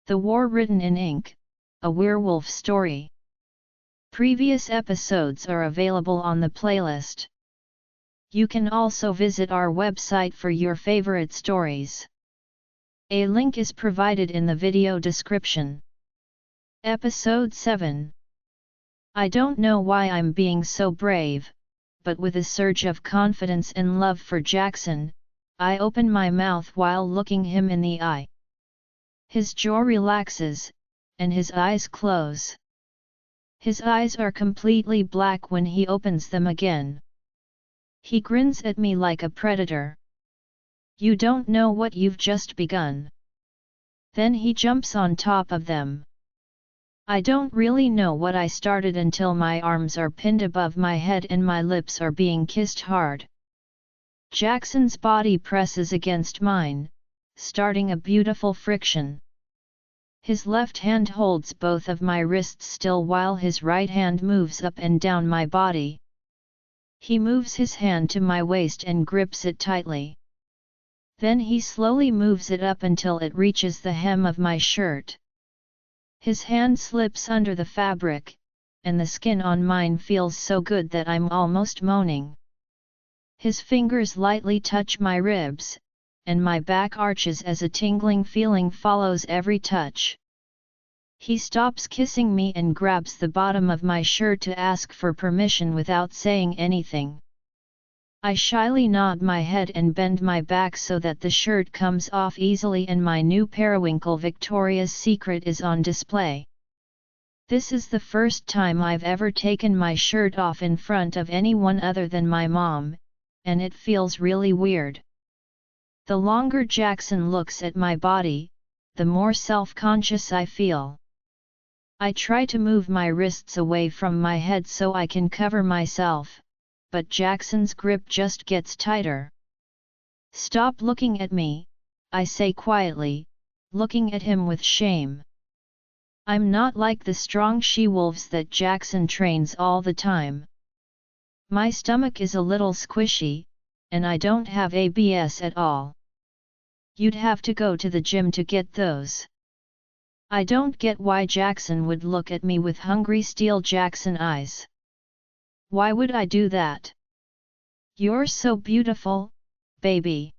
The War Written in Ink, a werewolf story. Previous episodes are available on the playlist. You can also visit our website for your favorite stories. A link is provided in the video description. Episode 7. I don't know why I'm being so brave, but with a surge of confidence and love for Jackson, I open my mouth while looking him in the eye. His jaw relaxes, and his eyes close. His eyes are completely black when he opens them again. He grins at me like a predator. You don't know what you've just begun. Then he jumps on top of them. I don't really know what I started until my arms are pinned above my head and my lips are being kissed hard. Jackson's body presses against mine, starting a beautiful friction. His left hand holds both of my wrists still while his right hand moves up and down my body. He moves his hand to my waist and grips it tightly. Then he slowly moves it up until it reaches the hem of my shirt. His hand slips under the fabric, and the skin on mine feels so good that I'm almost moaning. His fingers lightly touch my ribs, and my back arches as a tingling feeling follows every touch. He stops kissing me and grabs the bottom of my shirt to ask for permission without saying anything. I shyly nod my head and bend my back so that the shirt comes off easily and my new periwinkle Victoria's Secret is on display. This is the first time I've ever taken my shirt off in front of anyone other than my mom, and it feels really weird. The longer Jackson looks at my body, the more self-conscious I feel. I try to move my wrists away from my head so I can cover myself, but Jackson's grip just gets tighter. Stop looking at me, I say quietly, looking at him with shame. I'm not like the strong she-wolves that Jackson trains all the time. My stomach is a little squishy, and I don't have ABS at all. You'd have to go to the gym to get those. I don't get why Jackson would look at me with hungry steel Jackson eyes. Why would I do that? You're so beautiful, baby.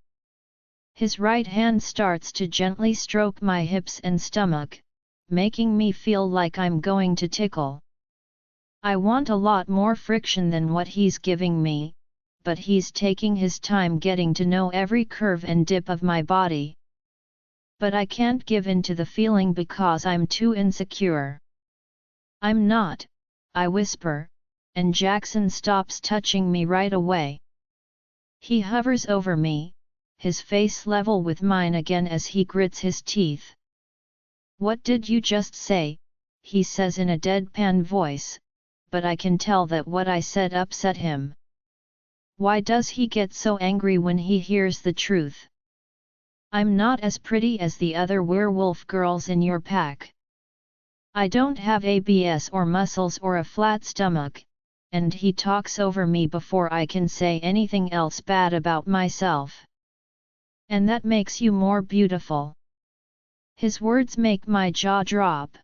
His right hand starts to gently stroke my hips and stomach, making me feel like I'm going to tickle. I want a lot more friction than what he's giving me, but he's taking his time getting to know every curve and dip of my body. But I can't give in to the feeling because I'm too insecure. I'm not, I whisper, and Jackson stops touching me right away. He hovers over me, his face level with mine again as he grits his teeth. What did you just say? He says in a deadpan voice, but I can tell that what I said upset him. Why does he get so angry when he hears the truth? I'm not as pretty as the other werewolf girls in your pack. I don't have ABS or muscles or a flat stomach, and he talks over me before I can say anything else bad about myself. And that makes you more beautiful. His words make my jaw drop.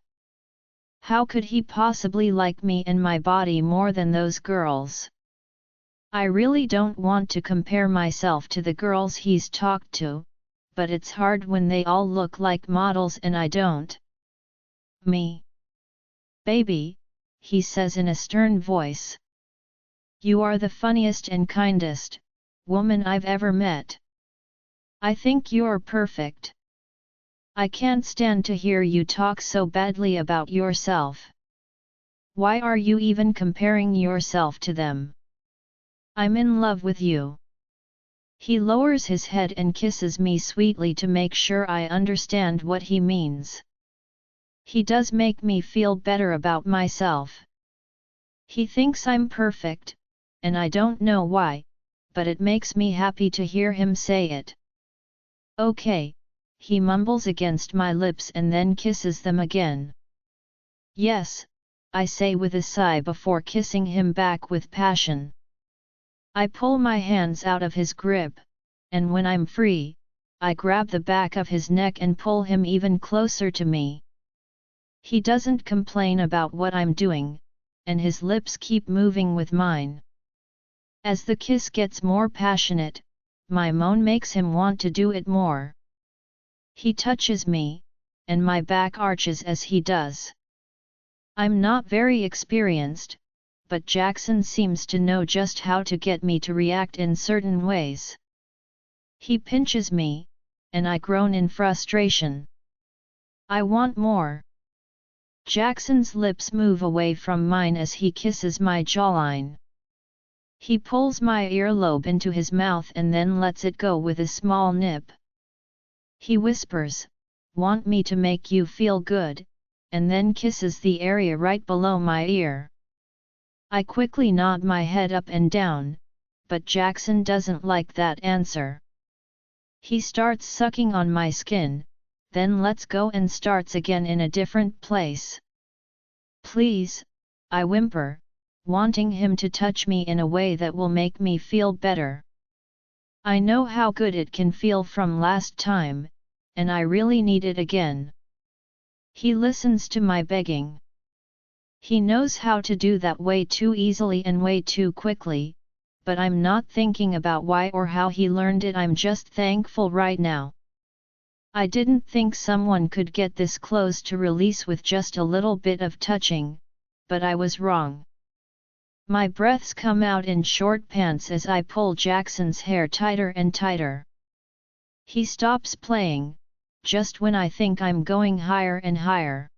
How could he possibly like me and my body more than those girls? I really don't want to compare myself to the girls he's talked to, but it's hard when they all look like models and I don't. Me. Baby, he says in a stern voice. You are the funniest and kindest woman I've ever met. I think you're perfect. I can't stand to hear you talk so badly about yourself. Why are you even comparing yourself to them? I'm in love with you. He lowers his head and kisses me sweetly to make sure I understand what he means. He does make me feel better about myself. He thinks I'm perfect, and I don't know why, but it makes me happy to hear him say it. Okay, he mumbles against my lips and then kisses them again. Yes, I say with a sigh before kissing him back with passion. I pull my hands out of his grip, and when I'm free, I grab the back of his neck and pull him even closer to me. He doesn't complain about what I'm doing, and his lips keep moving with mine. As the kiss gets more passionate, my moan makes him want to do it more. He touches me, and my back arches as he does. I'm not very experienced, but Jackson seems to know just how to get me to react in certain ways. He pinches me, and I groan in frustration. I want more. Jackson's lips move away from mine as he kisses my jawline. He pulls my earlobe into his mouth and then lets it go with a small nip. He whispers, "Want me to make you feel good," and then kisses the area right below my ear. I quickly nod my head up and down, but Jackson doesn't like that answer. He starts sucking on my skin, then lets go and starts again in a different place. "Please," I whimper, wanting him to touch me in a way that will make me feel better. I know how good it can feel from last time, and I really need it again. He listens to my begging. He knows how to do that way too easily and way too quickly, but I'm not thinking about why or how he learned it. I'm just thankful right now. I didn't think someone could get this close to release with just a little bit of touching, but I was wrong. My breaths come out in short pants as I pull Jackson's hair tighter and tighter. He stops playing, just when I think I'm going higher and higher.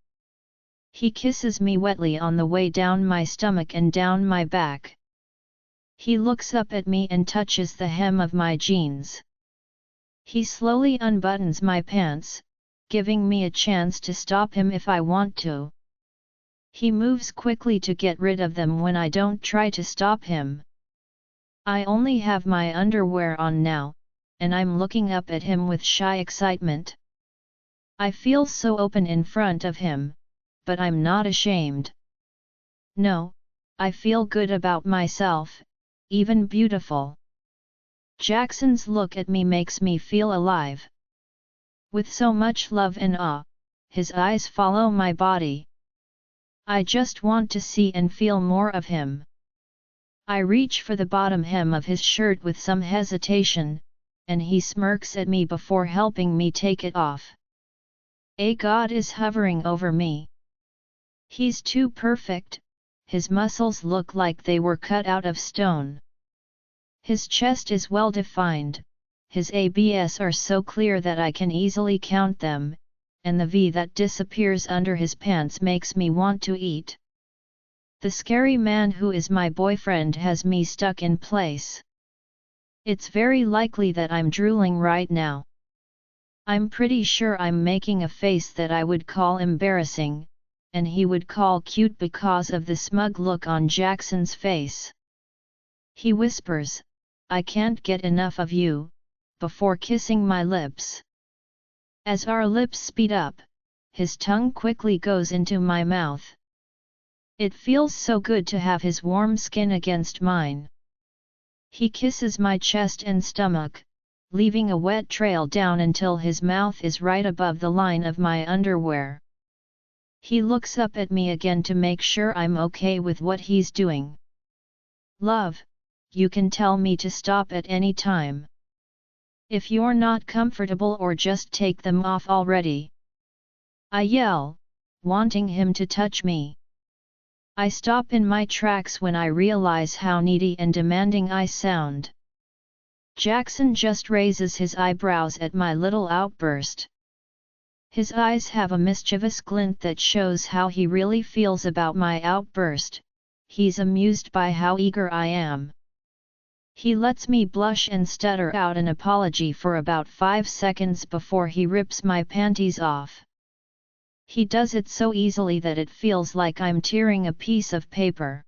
He kisses me wetly on the way down my stomach and down my back. He looks up at me and touches the hem of my jeans. He slowly unbuttons my pants, giving me a chance to stop him if I want to. He moves quickly to get rid of them when I don't try to stop him. I only have my underwear on now, and I'm looking up at him with shy excitement. I feel so open in front of him, but I'm not ashamed. No, I feel good about myself, even beautiful. Jackson's look at me makes me feel alive. With so much love and awe, his eyes follow my body. I just want to see and feel more of him. I reach for the bottom hem of his shirt with some hesitation, and he smirks at me before helping me take it off. A god is hovering over me. He's too perfect, his muscles look like they were cut out of stone. His chest is well defined, his abs are so clear that I can easily count them, and the V that disappears under his pants makes me want to eat. The scary man who is my boyfriend has me stuck in place. It's very likely that I'm drooling right now. I'm pretty sure I'm making a face that I would call embarrassing, and he would call cute because of the smug look on Jackson's face. He whispers, "I can't get enough of you," before kissing my lips. As our lips speed up, his tongue quickly goes into my mouth. It feels so good to have his warm skin against mine. He kisses my chest and stomach, leaving a wet trail down until his mouth is right above the line of my underwear. He looks up at me again to make sure I'm okay with what he's doing. "Love, you can tell me to stop at any time. If you're not comfortable, or just take them off already," I yell, wanting him to touch me. I stop in my tracks when I realize how needy and demanding I sound. Jackson just raises his eyebrows at my little outburst. His eyes have a mischievous glint that shows how he really feels about my outburst. He's amused by how eager I am. He lets me blush and stutter out an apology for about 5 seconds before he rips my panties off. He does it so easily that it feels like I'm tearing a piece of paper.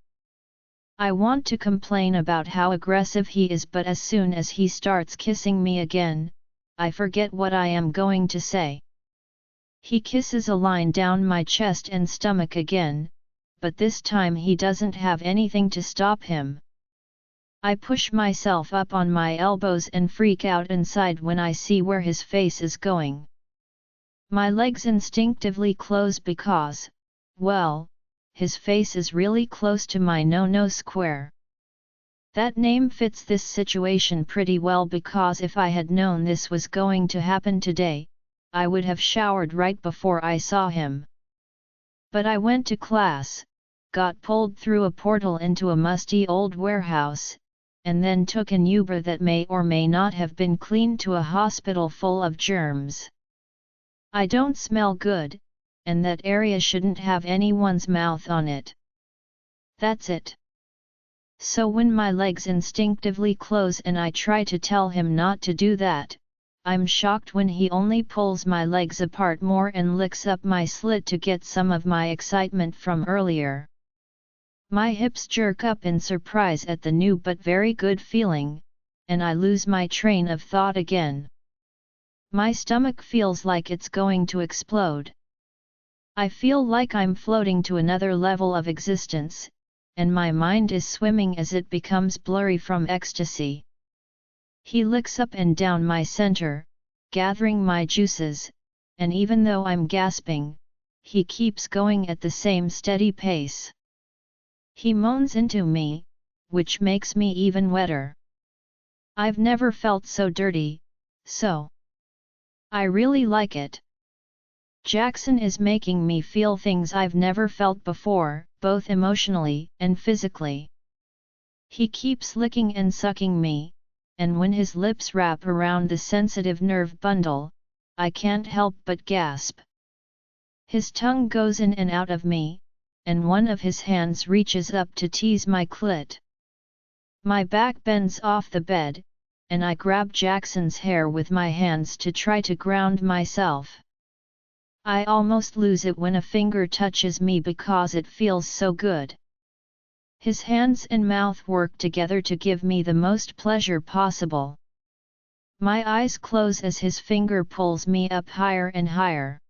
I want to complain about how aggressive he is, but as soon as he starts kissing me again, I forget what I am going to say. He kisses a line down my chest and stomach again, but this time he doesn't have anything to stop him. I push myself up on my elbows and freak out inside when I see where his face is going. My legs instinctively close because, well, his face is really close to my no square. That name fits this situation pretty well because if I had known this was going to happen today, I would have showered right before I saw him. But I went to class, got pulled through a portal into a musty old warehouse, and then took an Uber that may or may not have been cleaned to a hospital full of germs. I don't smell good, and that area shouldn't have anyone's mouth on it. That's it. So when my legs instinctively close and I try to tell him not to do that, I'm shocked when he only pulls my legs apart more and licks up my slit to get some of my excitement from earlier. My hips jerk up in surprise at the new but very good feeling, and I lose my train of thought again. My stomach feels like it's going to explode. I feel like I'm floating to another level of existence, and my mind is swimming as it becomes blurry from ecstasy. He licks up and down my center, gathering my juices, and even though I'm gasping, he keeps going at the same steady pace. He moans into me, which makes me even wetter. I've never felt so dirty, so I really like it. Jackson is making me feel things I've never felt before, both emotionally and physically. He keeps licking and sucking me, and when his lips wrap around the sensitive nerve bundle, I can't help but gasp. His tongue goes in and out of me, and one of his hands reaches up to tease my clit. My back bends off the bed, and I grab Jackson's hair with my hands to try to ground myself. I almost lose it when a finger touches me because it feels so good. His hands and mouth work together to give me the most pleasure possible. My eyes close as his finger pulls me up higher and higher.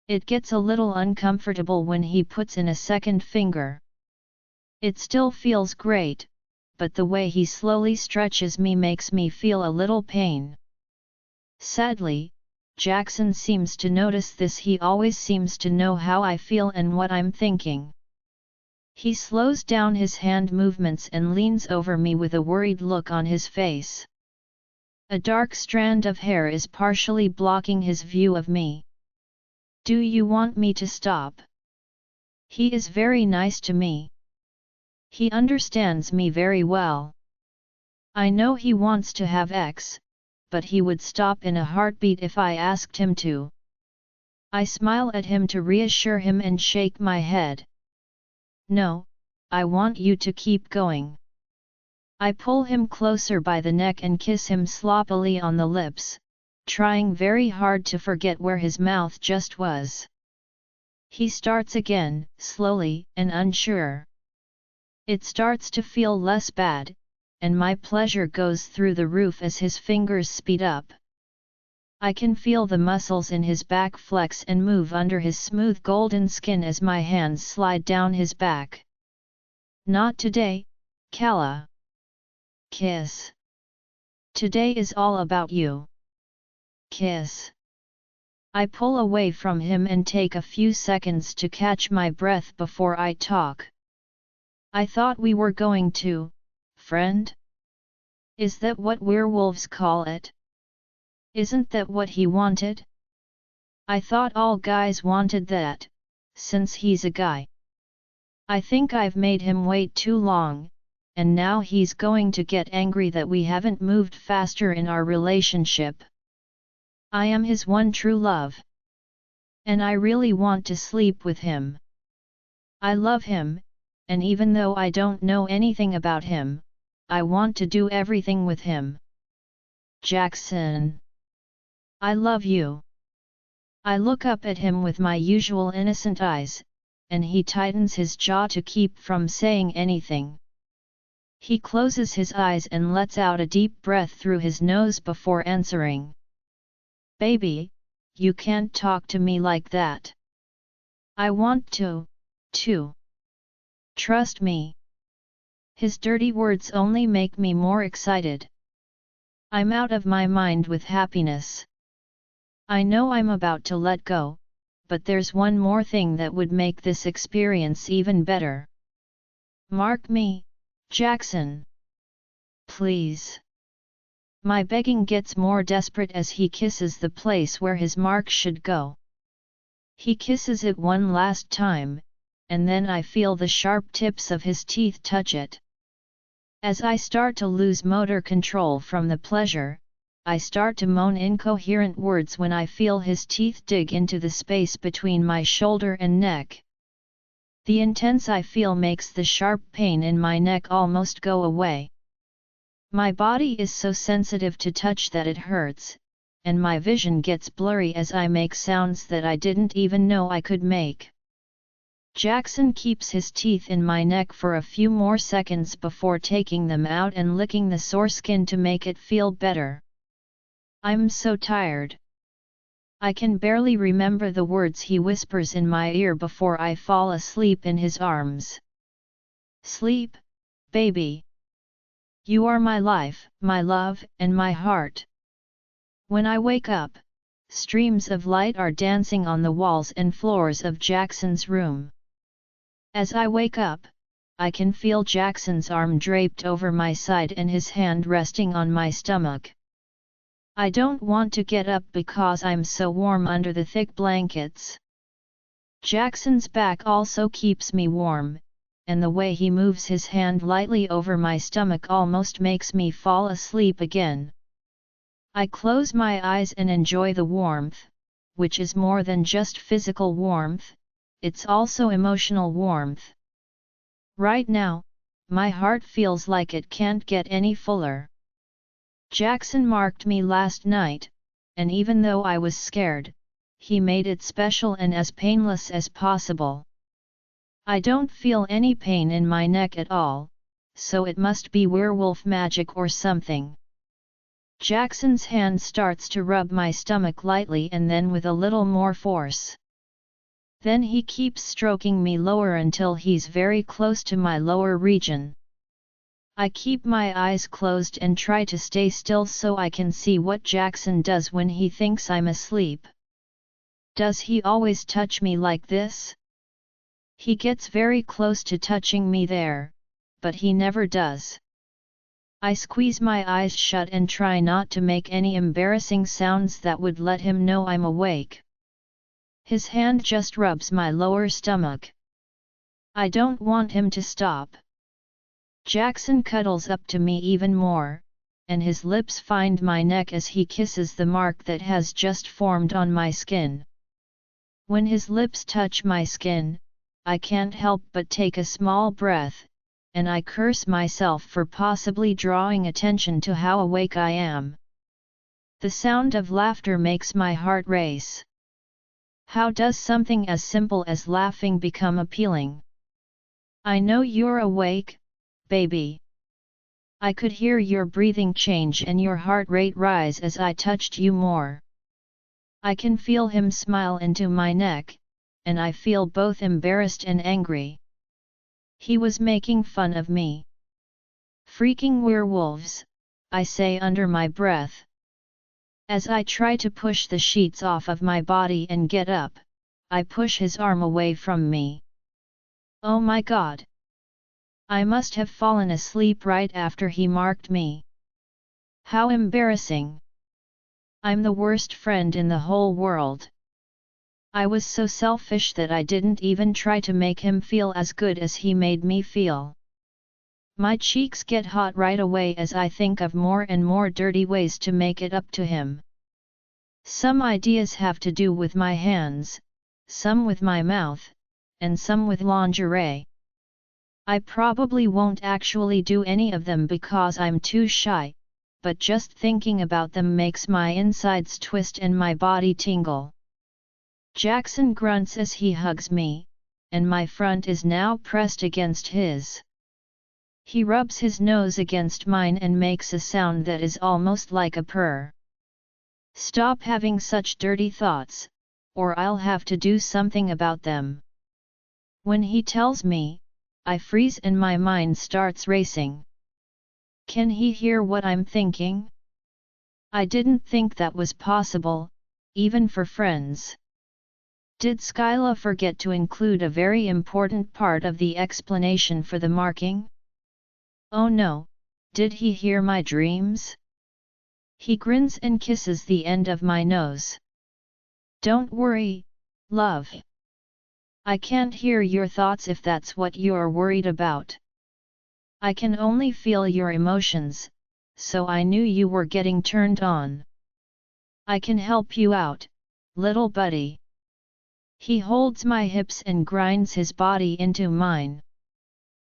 It gets a little uncomfortable when he puts in a second finger. It still feels great, but the way he slowly stretches me makes me feel a little pain. Sadly, Jackson seems to notice this. He always seems to know how I feel and what I'm thinking. He slows down his hand movements and leans over me with a worried look on his face. A dark strand of hair is partially blocking his view of me. Do you want me to stop? He is very nice to me. He understands me very well. I know he wants to have X, but he would stop in a heartbeat if I asked him to. I smile at him to reassure him and shake my head. No, I want you to keep going. I pull him closer by the neck and kiss him sloppily on the lips, trying very hard to forget where his mouth just was. He starts again, slowly and unsure. It starts to feel less bad, and my pleasure goes through the roof as his fingers speed up. I can feel the muscles in his back flex and move under his smooth golden skin as my hands slide down his back. Not today, Kala. Kiss. Today is all about you. Kiss. I pull away from him and take a few seconds to catch my breath before I talk. I thought we were going to, friend? Is that what werewolves call it? Isn't that what he wanted? I thought all guys wanted that, since he's a guy. I think I've made him wait too long, and now he's going to get angry that we haven't moved faster in our relationship. I am his one true love. And I really want to sleep with him. I love him, and even though I don't know anything about him, I want to do everything with him. Jackson. I love you. I look up at him with my usual innocent eyes, and he tightens his jaw to keep from saying anything. He closes his eyes and lets out a deep breath through his nose before answering. Baby, you can't talk to me like that. I want to. Trust me. His dirty words only make me more excited. I'm out of my mind with happiness. I know I'm about to let go, but there's one more thing that would make this experience even better. Mark me, Jackson. Please. My begging gets more desperate as he kisses the place where his mark should go. He kisses it one last time, and then I feel the sharp tips of his teeth touch it. As I start to lose motor control from the pleasure, I start to moan incoherent words when I feel his teeth dig into the space between my shoulder and neck. The intense I feel makes the sharp pain in my neck almost go away. My body is so sensitive to touch that it hurts, and my vision gets blurry as I make sounds that I didn't even know I could make. Jackson keeps his teeth in my neck for a few more seconds before taking them out and licking the sore skin to make it feel better. I'm so tired. I can barely remember the words he whispers in my ear before I fall asleep in his arms. Sleep, baby. You are my life, my love, and my heart. When I wake up, streams of light are dancing on the walls and floors of Jackson's room. As I wake up, I can feel Jackson's arm draped over my side and his hand resting on my stomach. I don't want to get up because I'm so warm under the thick blankets. Jackson's back also keeps me warm, and the way he moves his hand lightly over my stomach almost makes me fall asleep again. I close my eyes and enjoy the warmth, which is more than just physical warmth, it's also emotional warmth. Right now, my heart feels like it can't get any fuller. Jackson marked me last night, and even though I was scared, he made it special and as painless as possible. I don't feel any pain in my neck at all, so it must be werewolf magic or something. Jackson's hand starts to rub my stomach lightly and then with a little more force. Then he keeps stroking me lower until he's very close to my lower region. I keep my eyes closed and try to stay still so I can see what Jackson does when he thinks I'm asleep. Does he always touch me like this? He gets very close to touching me there, but he never does. I squeeze my eyes shut and try not to make any embarrassing sounds that would let him know I'm awake. His hand just rubs my lower stomach. I don't want him to stop. Jackson cuddles up to me even more, and his lips find my neck as he kisses the mark that has just formed on my skin. When his lips touch my skin, I can't help but take a small breath, and I curse myself for possibly drawing attention to how awake I am. The sound of laughter makes my heart race. How does something as simple as laughing become appealing? I know you're awake, baby. I could hear your breathing change and your heart rate rise as I touched you more. I can feel him smile into my neck, and I feel both embarrassed and angry. He was making fun of me. Freaking werewolves, I say under my breath. As I try to push the sheets off of my body and get up, I push his arm away from me. Oh my God! I must have fallen asleep right after he marked me. How embarrassing! I'm the worst friend in the whole world. I was so selfish that I didn't even try to make him feel as good as he made me feel. My cheeks get hot right away as I think of more and more dirty ways to make it up to him. Some ideas have to do with my hands, some with my mouth, and some with lingerie. I probably won't actually do any of them because I'm too shy, but just thinking about them makes my insides twist and my body tingle. Jackson grunts as he hugs me, and my front is now pressed against his. He rubs his nose against mine and makes a sound that is almost like a purr. Stop having such dirty thoughts, or I'll have to do something about them. When he tells me, I freeze and my mind starts racing. Can he hear what I'm thinking? I didn't think that was possible, even for friends. Did Skyla forget to include a very important part of the explanation for the marking? Oh no, did he hear my dreams? He grins and kisses the end of my nose. Don't worry, love. I can't hear your thoughts if that's what you're worried about. I can only feel your emotions, so I knew you were getting turned on. I can help you out, little buddy. He holds my hips and grinds his body into mine.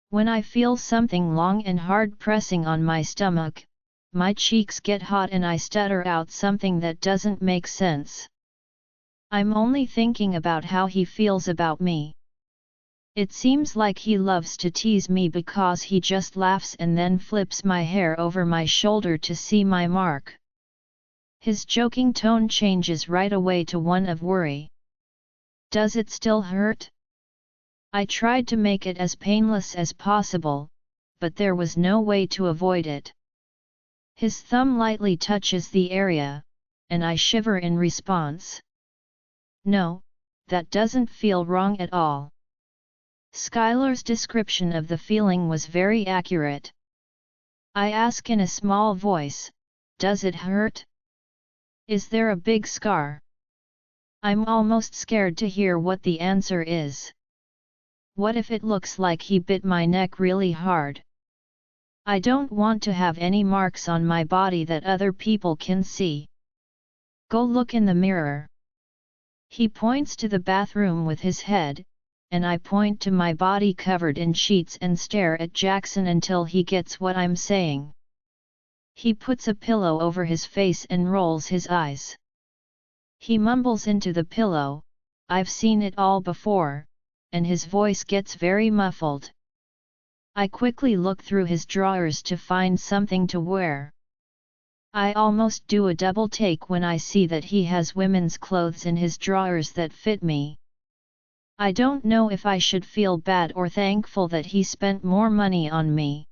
When I feel something long and hard pressing on my stomach, my cheeks get hot and I stutter out something that doesn't make sense. I'm only thinking about how he feels about me. It seems like he loves to tease me because he just laughs and then flips my hair over my shoulder to see my mark. His joking tone changes right away to one of worry. Does it still hurt? I tried to make it as painless as possible, but there was no way to avoid it. His thumb lightly touches the area, and I shiver in response. No, that doesn't feel wrong at all. Skylar's description of the feeling was very accurate. I ask in a small voice, does it hurt? Is there a big scar? I'm almost scared to hear what the answer is. What if it looks like he bit my neck really hard? I don't want to have any marks on my body that other people can see. Go look in the mirror. He points to the bathroom with his head, and I point to my body covered in sheets and stare at Jackson until he gets what I'm saying. He puts a pillow over his face and rolls his eyes. He mumbles into the pillow, I've seen it all before, and his voice gets very muffled. I quickly look through his drawers to find something to wear. I almost do a double take when I see that he has women's clothes in his drawers that fit me. I don't know if I should feel bad or thankful that he spent more money on me.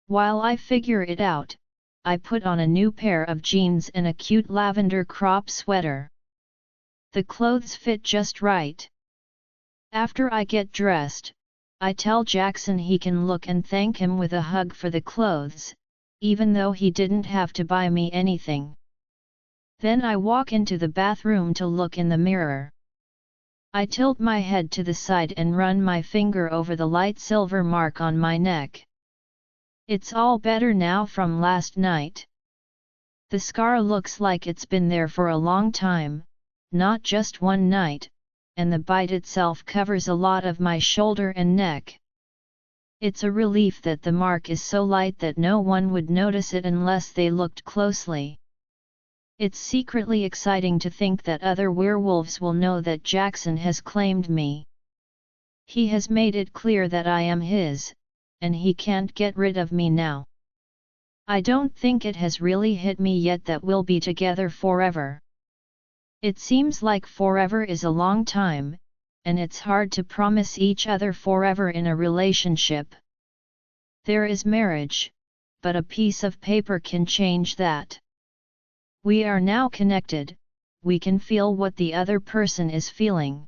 While I figure it out, I put on a new pair of jeans and a cute lavender crop sweater. The clothes fit just right. After I get dressed, I tell Jackson he can look and thank him with a hug for the clothes, even though he didn't have to buy me anything. Then I walk into the bathroom to look in the mirror. I tilt my head to the side and run my finger over the light silver mark on my neck. It's all better now from last night. The scar looks like it's been there for a long time, not just one night, and the bite itself covers a lot of my shoulder and neck. It's a relief that the mark is so light that no one would notice it unless they looked closely. It's secretly exciting to think that other werewolves will know that Jackson has claimed me. He has made it clear that I am his, and he can't get rid of me now. I don't think it has really hit me yet that we'll be together forever. It seems like forever is a long time, and it's hard to promise each other forever in a relationship. There is marriage, but a piece of paper can change that. We are now connected, we can feel what the other person is feeling.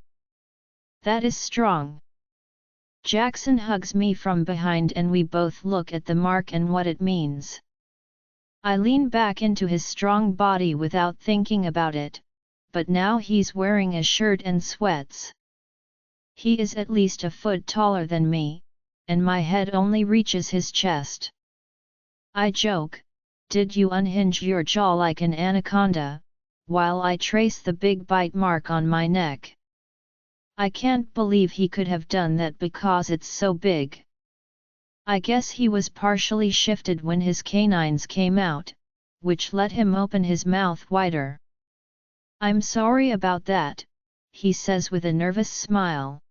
That is strong. Jackson hugs me from behind and we both look at the mark and what it means. I lean back into his strong body without thinking about it, but now he's wearing a shirt and sweats. He is at least a foot taller than me, and my head only reaches his chest. I joke, did you unhinge your jaw like an anaconda, while I trace the big bite mark on my neck. I can't believe he could have done that because it's so big. I guess he was partially shifted when his canines came out, which let him open his mouth wider. I'm sorry about that, he says with a nervous smile.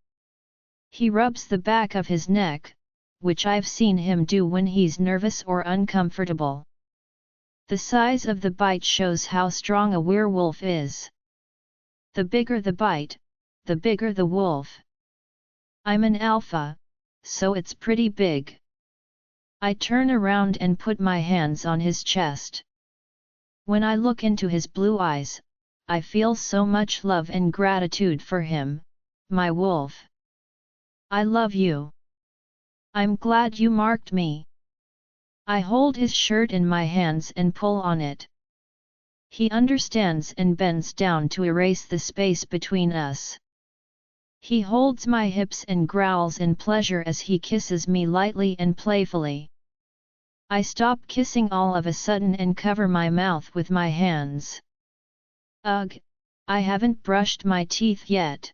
He rubs the back of his neck, which I've seen him do when he's nervous or uncomfortable. The size of the bite shows how strong a werewolf is. The bigger the bite, the bigger the wolf. I'm an alpha, so it's pretty big. I turn around and put my hands on his chest. When I look into his blue eyes, I feel so much love and gratitude for him, my wolf. I love you. I'm glad you marked me. I hold his shirt in my hands and pull on it. He understands and bends down to erase the space between us. He holds my hips and growls in pleasure as he kisses me lightly and playfully. I stop kissing all of a sudden and cover my mouth with my hands. Ugh, I haven't brushed my teeth yet.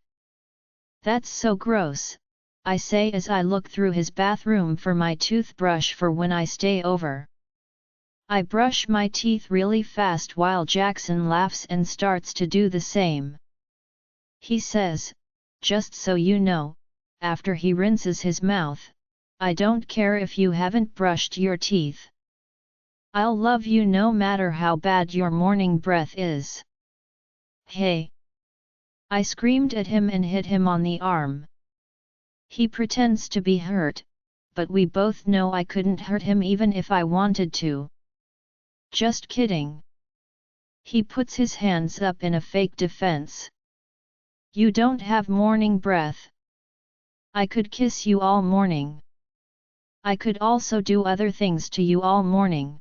That's so gross, I say as I look through his bathroom for my toothbrush for when I stay over. I brush my teeth really fast while Jackson laughs and starts to do the same. He says, "Just so you know," after he rinses his mouth, "I don't care if you haven't brushed your teeth. I'll love you no matter how bad your morning breath is." Hey! I screamed at him and hit him on the arm. He pretends to be hurt, but we both know I couldn't hurt him even if I wanted to. Just kidding. He puts his hands up in a fake defense. You don't have morning breath. I could kiss you all morning. I could also do other things to you all morning.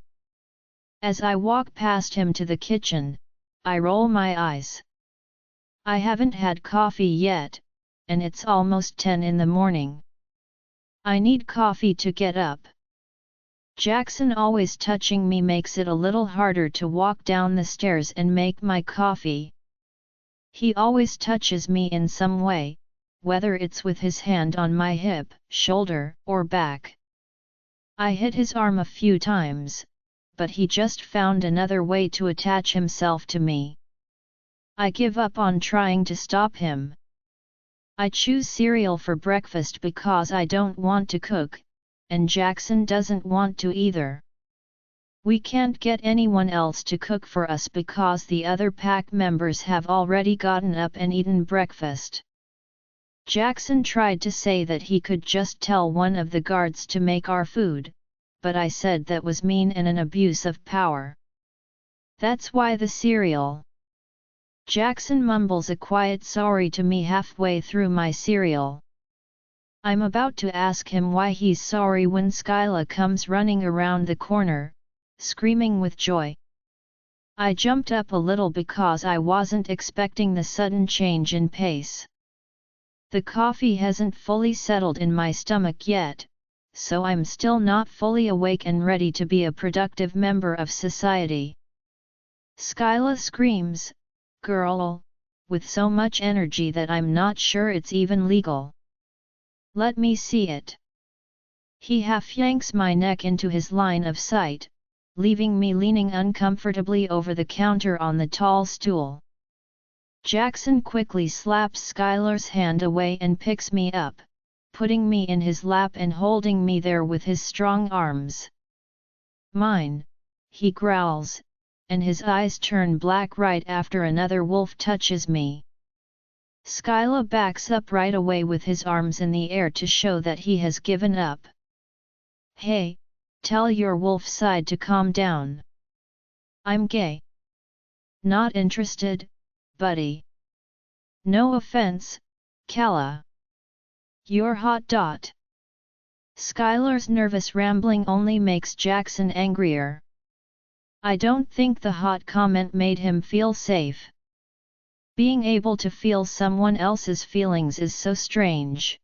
As I walk past him to the kitchen, I roll my eyes. I haven't had coffee yet, and it's almost 10 in the morning. I need coffee to get up. Jackson always touching me makes it a little harder to walk down the stairs and make my coffee. He always touches me in some way, whether it's with his hand on my hip, shoulder, or back. I hit his arm a few times, but he just found another way to attach himself to me. I give up on trying to stop him. I choose cereal for breakfast because I don't want to cook, and Jackson doesn't want to either. We can't get anyone else to cook for us because the other pack members have already gotten up and eaten breakfast. Jackson tried to say that he could just tell one of the guards to make our food, but I said that was mean and an abuse of power. That's why the cereal. Jackson mumbles a quiet sorry to me halfway through my cereal. I'm about to ask him why he's sorry when Skyla comes running around the corner, screaming with joy. I jumped up a little because I wasn't expecting the sudden change in pace. The coffee hasn't fully settled in my stomach yet, so I'm still not fully awake and ready to be a productive member of society. Skyla screams, "Girl!" with so much energy that I'm not sure it's even legal. Let me see it. He half yanks my neck into his line of sight, leaving me leaning uncomfortably over the counter on the tall stool. Jackson quickly slaps Skylar's hand away and picks me up, putting me in his lap and holding me there with his strong arms. "Mine," he growls, and his eyes turn black right after another wolf touches me. Skyla backs up right away with his arms in the air to show that he has given up. "Hey, tell your wolf side to calm down. I'm gay. Not interested, buddy. No offense, Kala. You're hot. Skylar's nervous rambling only makes Jackson angrier. I don't think the hot comment made him feel safe. Being able to feel someone else's feelings is so strange.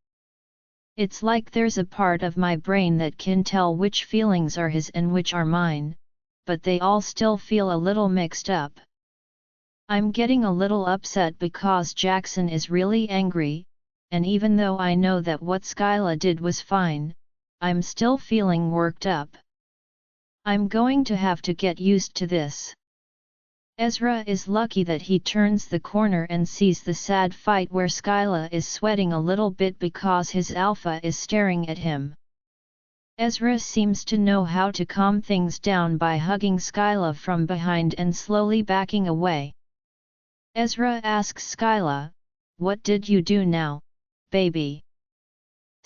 It's like there's a part of my brain that can tell which feelings are his and which are mine, but they all still feel a little mixed up. I'm getting a little upset because Jackson is really angry, and even though I know that what Skyla did was fine, I'm still feeling worked up. I'm going to have to get used to this. Ezra is lucky that he turns the corner and sees the sad fight where Skyla is sweating a little bit because his alpha is staring at him. Ezra seems to know how to calm things down by hugging Skyla from behind and slowly backing away. Ezra asks Skyla, "What did you do now, baby?"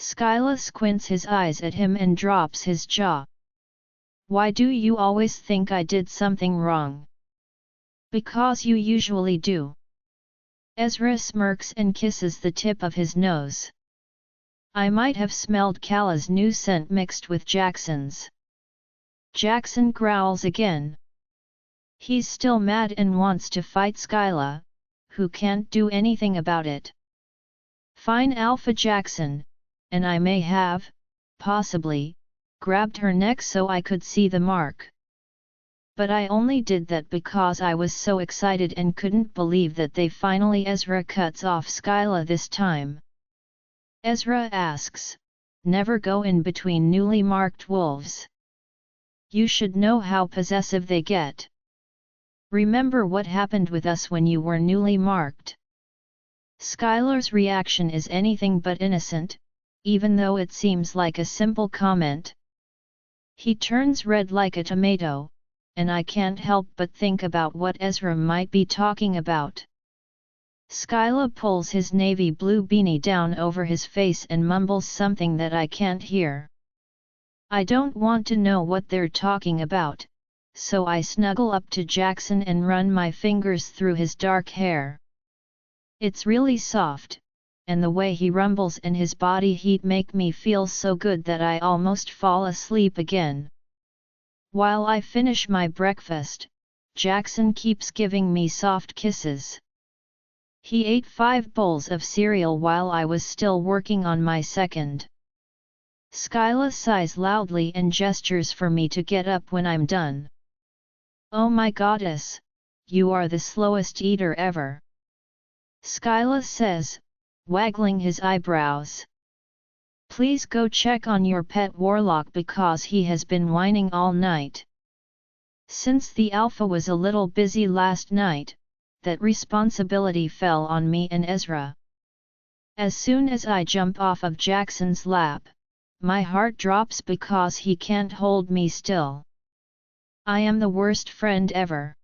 Skyla squints his eyes at him and drops his jaw. Why do you always think I did something wrong? Because you usually do. Ezra smirks and kisses the tip of his nose. I might have smelled Kala's new scent mixed with Jackson's. Jackson growls again. He's still mad and wants to fight Skyla, who can't do anything about it. Fine Alpha Jackson, and I may have, possibly, grabbed her neck so I could see the mark. But I only did that because I was so excited and couldn't believe that they finally. Ezra cuts off Skyla this time. Ezra asks, never go in between newly marked wolves. You should know how possessive they get. Remember what happened with us when you were newly marked. Skylar's reaction is anything but innocent, even though it seems like a simple comment. He turns red like a tomato, and I can't help but think about what Ezra might be talking about. Skyla pulls his navy blue beanie down over his face and mumbles something that I can't hear. I don't want to know what they're talking about, so I snuggle up to Jackson and run my fingers through his dark hair. It's really soft, and the way he rumbles and his body heat make me feel so good that I almost fall asleep again. While I finish my breakfast, Jackson keeps giving me soft kisses. He ate 5 bowls of cereal while I was still working on my second. Skyla sighs loudly and gestures for me to get up when I'm done. Oh my goddess, you are the slowest eater ever. Skyla says, waggling his eyebrows. Please go check on your pet Warlock because he has been whining all night. Since the Alpha was a little busy last night, that responsibility fell on me and Ezra. As soon as I jump off of Jackson's lap, my heart drops because he can't hold me still. I am the worst friend ever.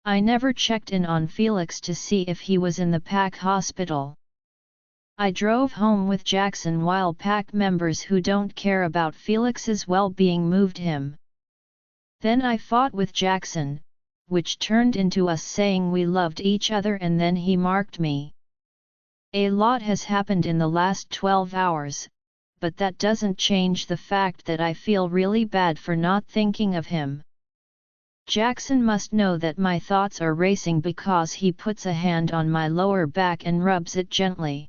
I never checked in on Felix to see if he was in the pack hospital. I drove home with Jackson while pack members who don't care about Felix's well-being moved him. Then I fought with Jackson, which turned into us saying we loved each other, and then he marked me. A lot has happened in the last 12 hours, but that doesn't change the fact that I feel really bad for not thinking of him. Jackson must know that my thoughts are racing because he puts a hand on my lower back and rubs it gently.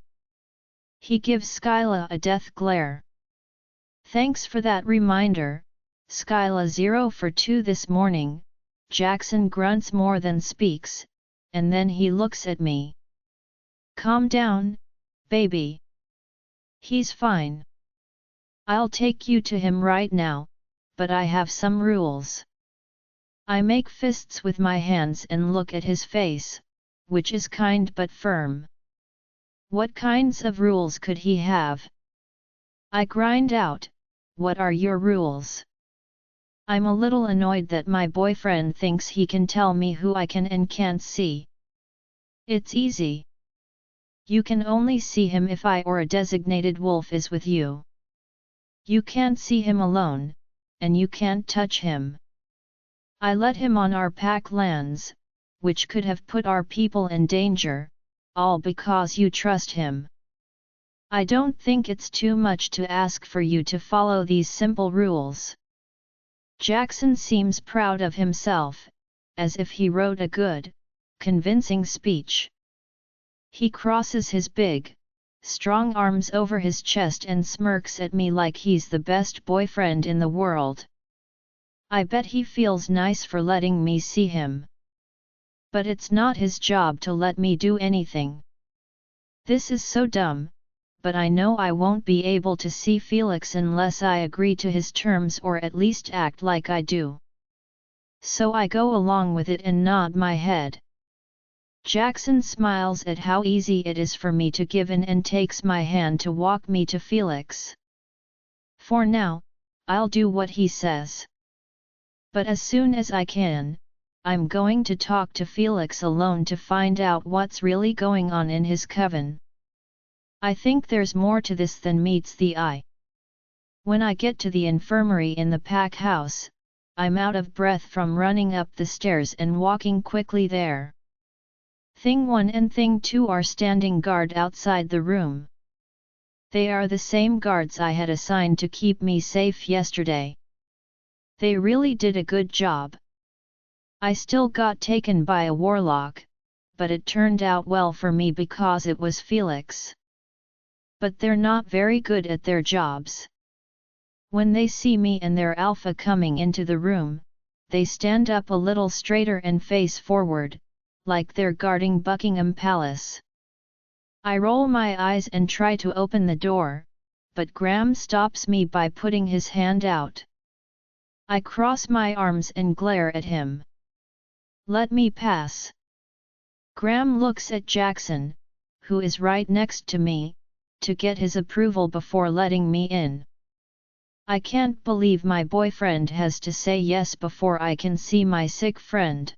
He gives Skyla a death glare. Thanks for that reminder, Skyla. 0 for 2 this morning. Jackson grunts more than speaks, and then he looks at me. Calm down, baby. He's fine. I'll take you to him right now, but I have some rules. I make fists with my hands and look at his face, which is kind but firm. What kinds of rules could he have? I grind out, what are your rules? I'm a little annoyed that my boyfriend thinks he can tell me who I can and can't see. It's easy. You can only see him if I or a designated wolf is with you. You can't see him alone, and you can't touch him. I let him on our pack lands, which could have put our people in danger, all because you trust him. I don't think it's too much to ask for you to follow these simple rules. Jackson seems proud of himself, as if he wrote a good, convincing speech. He crosses his big, strong arms over his chest and smirks at me like he's the best boyfriend in the world. I bet he feels nice for letting me see him. But it's not his job to let me do anything. This is so dumb, but I know I won't be able to see Felix unless I agree to his terms or at least act like I do. So I go along with it and nod my head. Jackson smiles at how easy it is for me to give in and takes my hand to walk me to Felix. For now, I'll do what he says. But as soon as I can, I'm going to talk to Felix alone to find out what's really going on in his coven. I think there's more to this than meets the eye. When I get to the infirmary in the pack house, I'm out of breath from running up the stairs and walking quickly there. Thing 1 and Thing 2 are standing guard outside the room. They are the same guards I had assigned to keep me safe yesterday. They really did a good job. I still got taken by a warlock, but it turned out well for me because it was Felix. But they're not very good at their jobs. When they see me and their alpha coming into the room, they stand up a little straighter and face forward, like they're guarding Buckingham Palace. I roll my eyes and try to open the door, but Graham stops me by putting his hand out. I cross my arms and glare at him. "Let me pass." Graham looks at Jackson, who is right next to me, to get his approval before letting me in. I can't believe my boyfriend has to say yes before I can see my sick friend.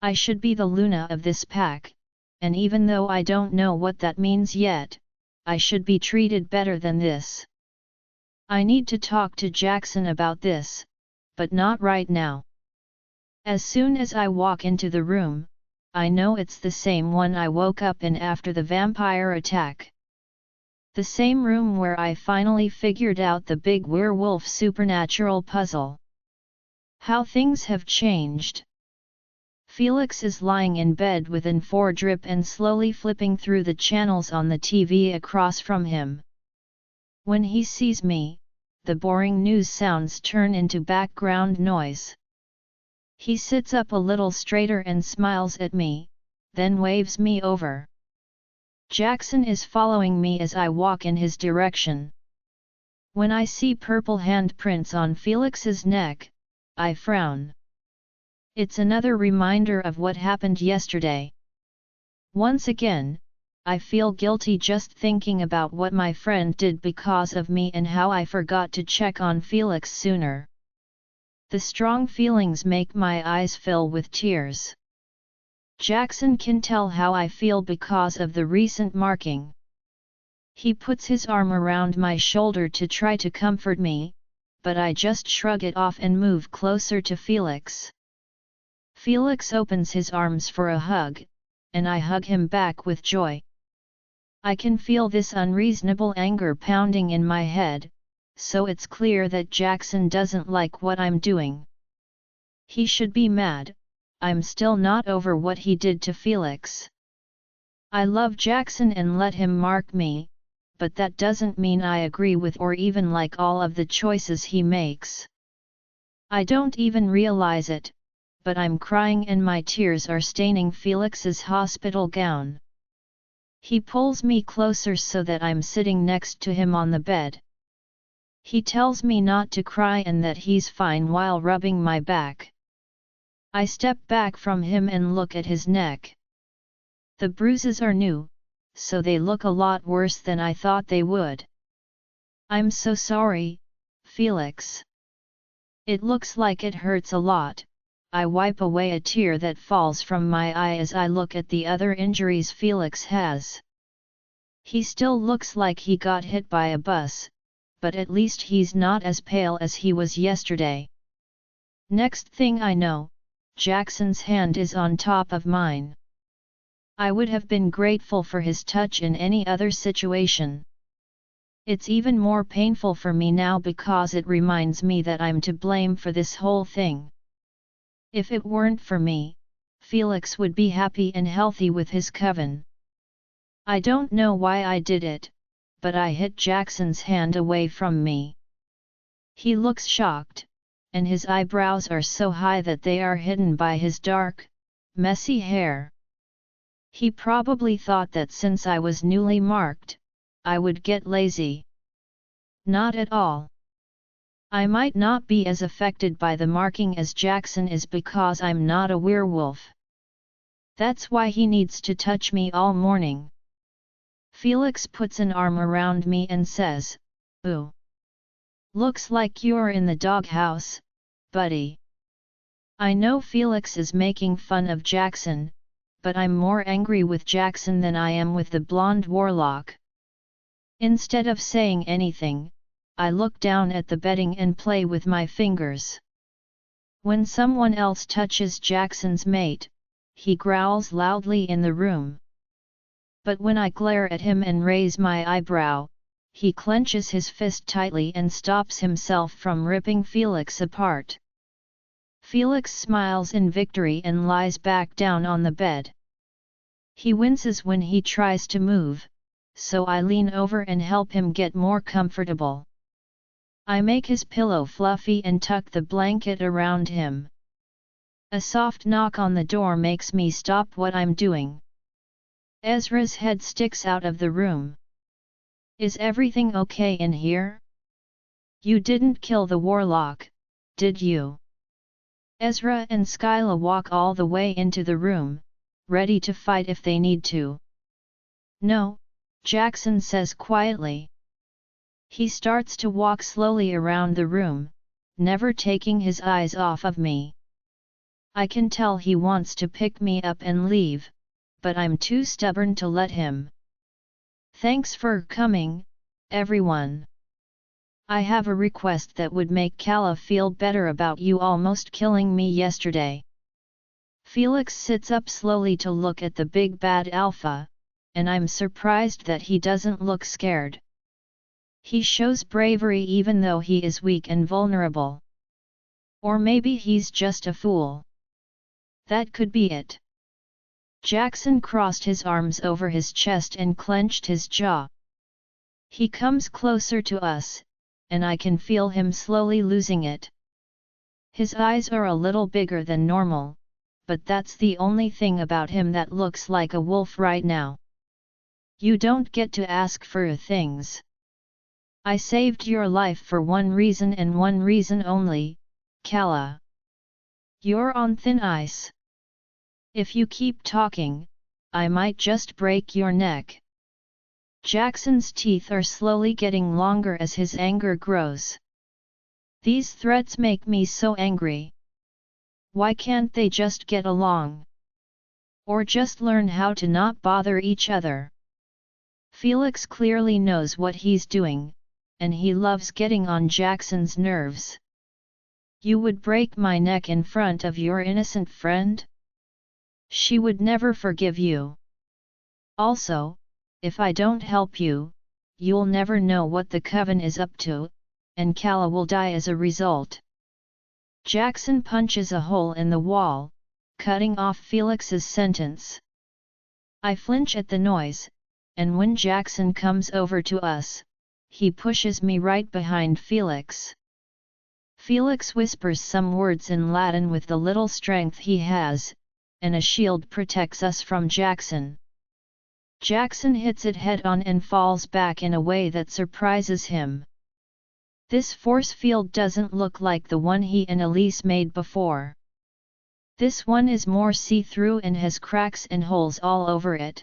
I should be the Luna of this pack, and even though I don't know what that means yet, I should be treated better than this. I need to talk to Jackson about this, but not right now. As soon as I walk into the room, I know it's the same one I woke up in after the vampire attack. The same room where I finally figured out the big werewolf supernatural puzzle. How things have changed. Felix is lying in bed with an 4 drip and slowly flipping through the channels on the TV across from him. When he sees me, the boring news sounds turn into background noise. He sits up a little straighter and smiles at me, then waves me over. Jackson is following me as I walk in his direction. When I see purple handprints on Felix's neck, I frown. It's another reminder of what happened yesterday. Once again, I feel guilty just thinking about what my friend did because of me and how I forgot to check on Felix sooner. The strong feelings make my eyes fill with tears. Jackson can tell how I feel because of the recent marking. He puts his arm around my shoulder to try to comfort me, but I just shrug it off and move closer to Felix. Felix opens his arms for a hug, and I hug him back with joy. I can feel this unreasonable anger pounding in my head, so it's clear that Jackson doesn't like what I'm doing. He should be mad. I'm still not over what he did to Felix. I love Jackson and let him mark me, but that doesn't mean I agree with or even like all of the choices he makes. I don't even realize it, but I'm crying and my tears are staining Felix's hospital gown. He pulls me closer so that I'm sitting next to him on the bed. He tells me not to cry and that he's fine while rubbing my back. I step back from him and look at his neck. The bruises are new, so they look a lot worse than I thought they would. "I'm so sorry, Felix. It looks like it hurts a lot." I wipe away a tear that falls from my eye as I look at the other injuries Felix has. He still looks like he got hit by a bus, but at least he's not as pale as he was yesterday. Next thing I know, Jackson's hand is on top of mine. I would have been grateful for his touch in any other situation. It's even more painful for me now because it reminds me that I'm to blame for this whole thing. If it weren't for me, Felix would be happy and healthy with his coven. I don't know why I did it, but I hit Jackson's hand away from me. He looks shocked, and his eyebrows are so high that they are hidden by his dark, messy hair. He probably thought that since I was newly marked, I would get lazy. Not at all. I might not be as affected by the marking as Jackson is because I'm not a werewolf. That's why he needs to touch me all morning. Felix puts an arm around me and says, "Ooh. Looks like you're in the doghouse, buddy." I know Felix is making fun of Jackson, but I'm more angry with Jackson than I am with the blonde warlock. Instead of saying anything, I look down at the bedding and play with my fingers. When someone else touches Jackson's mate, he growls loudly in the room. But when I glare at him and raise my eyebrow, he clenches his fist tightly and stops himself from ripping Felix apart. Felix smiles in victory and lies back down on the bed. He winces when he tries to move, so I lean over and help him get more comfortable. I make his pillow fluffy and tuck the blanket around him. A soft knock on the door makes me stop what I'm doing. Ezra's head sticks out of the room. Is everything okay in here? You didn't kill the warlock, did you? Ezra and Skyla walk all the way into the room, ready to fight if they need to. No, Jackson says quietly. He starts to walk slowly around the room, never taking his eyes off of me. I can tell he wants to pick me up and leave, but I'm too stubborn to let him. Thanks for coming, everyone. I have a request that would make Kala feel better about you almost killing me yesterday. Felix sits up slowly to look at the big bad alpha, and I'm surprised that he doesn't look scared. He shows bravery even though he is weak and vulnerable. Or maybe he's just a fool. That could be it. Jackson crossed his arms over his chest and clenched his jaw. He comes closer to us, and I can feel him slowly losing it. His eyes are a little bigger than normal, but that's the only thing about him that looks like a wolf right now. You don't get to ask for things. I saved your life for one reason and one reason only, Kala. You're on thin ice. If you keep talking, I might just break your neck. Jackson's teeth are slowly getting longer as his anger grows. These threats make me so angry. Why can't they just get along? Or just learn how to not bother each other? Felix clearly knows what he's doing, and he loves getting on Jackson's nerves. You would break my neck in front of your innocent friend? She would never forgive you. Also, if I don't help you, you'll never know what the coven is up to, and Kala will die as a result. Jackson punches a hole in the wall, cutting off Felix's sentence. I flinch at the noise, and when Jackson comes over to us, he pushes me right behind Felix. Felix whispers some words in Latin with the little strength he has, and a shield protects us from Jackson. Jackson hits it head-on and falls back in a way that surprises him. This force field doesn't look like the one he and Elise made before. This one is more see-through and has cracks and holes all over it.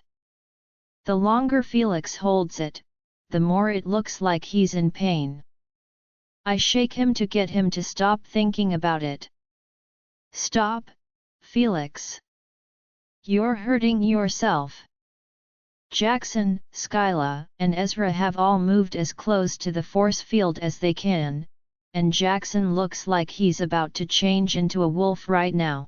The longer Felix holds it, the more it looks like he's in pain. I shake him to get him to stop thinking about it. Stop, Felix. You're hurting yourself. Jackson, Skyla, and Ezra have all moved as close to the force field as they can, and Jackson looks like he's about to change into a wolf right now.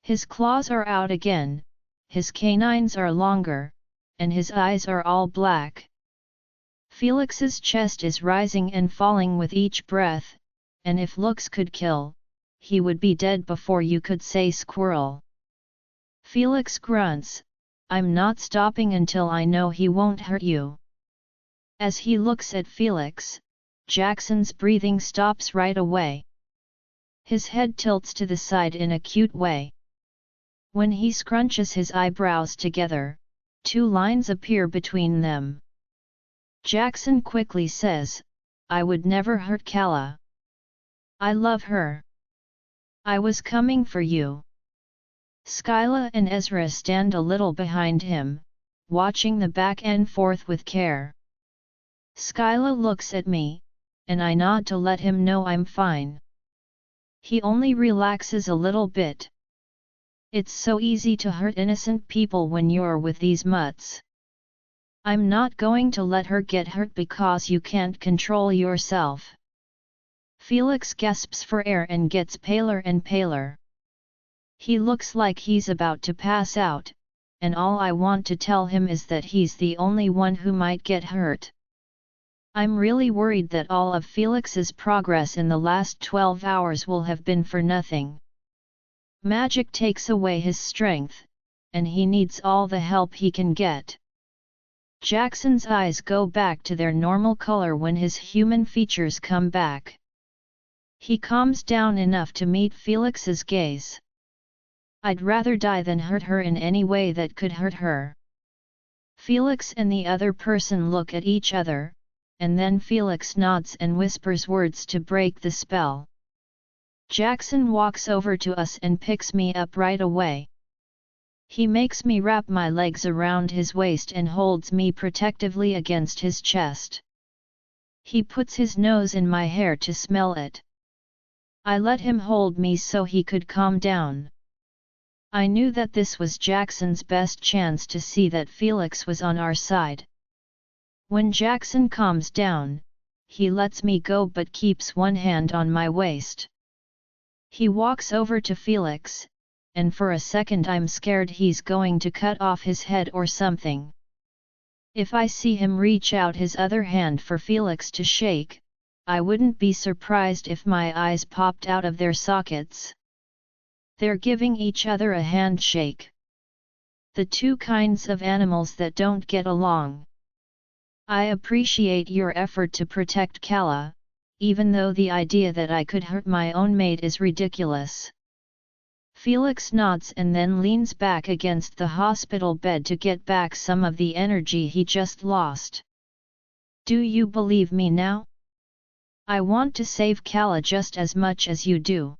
His claws are out again, his canines are longer, and his eyes are all black. Felix's chest is rising and falling with each breath, and if looks could kill, he would be dead before you could say squirrel. Felix grunts, I'm not stopping until I know he won't hurt you. As he looks at Felix, Jackson's breathing stops right away. His head tilts to the side in a cute way. When he scrunches his eyebrows together, two lines appear between them. Jackson quickly says, I would never hurt Kala. I love her. I was coming for you. Skyla and Ezra stand a little behind him, watching the back and forth with care. Skyla looks at me, and I nod to let him know I'm fine. He only relaxes a little bit. It's so easy to hurt innocent people when you're with these mutts. I'm not going to let her get hurt because you can't control yourself. Felix gasps for air and gets paler and paler. He looks like he's about to pass out, and all I want to tell him is that he's the only one who might get hurt. I'm really worried that all of Felix's progress in the last 12 hours will have been for nothing. Magic takes away his strength, and he needs all the help he can get. Jackson's eyes go back to their normal color when his human features come back. He calms down enough to meet Felix's gaze. I'd rather die than hurt her in any way that could hurt her. Felix and the other person look at each other, and then Felix nods and whispers words to break the spell. Jackson walks over to us and picks me up right away. He makes me wrap my legs around his waist and holds me protectively against his chest. He puts his nose in my hair to smell it. I let him hold me so he could calm down. I knew that this was Jackson's best chance to see that Felix was on our side. When Jackson calms down, he lets me go but keeps one hand on my waist. He walks over to Felix, and for a second I'm scared he's going to cut off his head or something. If I see him reach out his other hand for Felix to shake, I wouldn't be surprised if my eyes popped out of their sockets. They're giving each other a handshake. The two kinds of animals that don't get along. I appreciate your effort to protect Kala, even though the idea that I could hurt my own mate is ridiculous. Felix nods and then leans back against the hospital bed to get back some of the energy he just lost. Do you believe me now? I want to save Kala just as much as you do.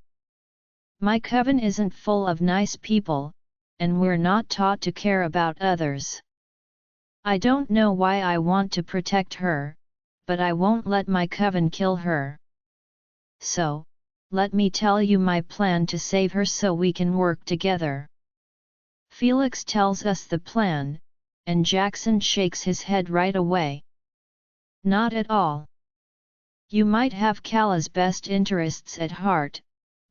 My coven isn't full of nice people, and we're not taught to care about others. I don't know why I want to protect her, but I won't let my coven kill her. So, let me tell you my plan to save her so we can work together. Felix tells us the plan, and Jackson shakes his head right away. Not at all. You might have Kala's best interests at heart,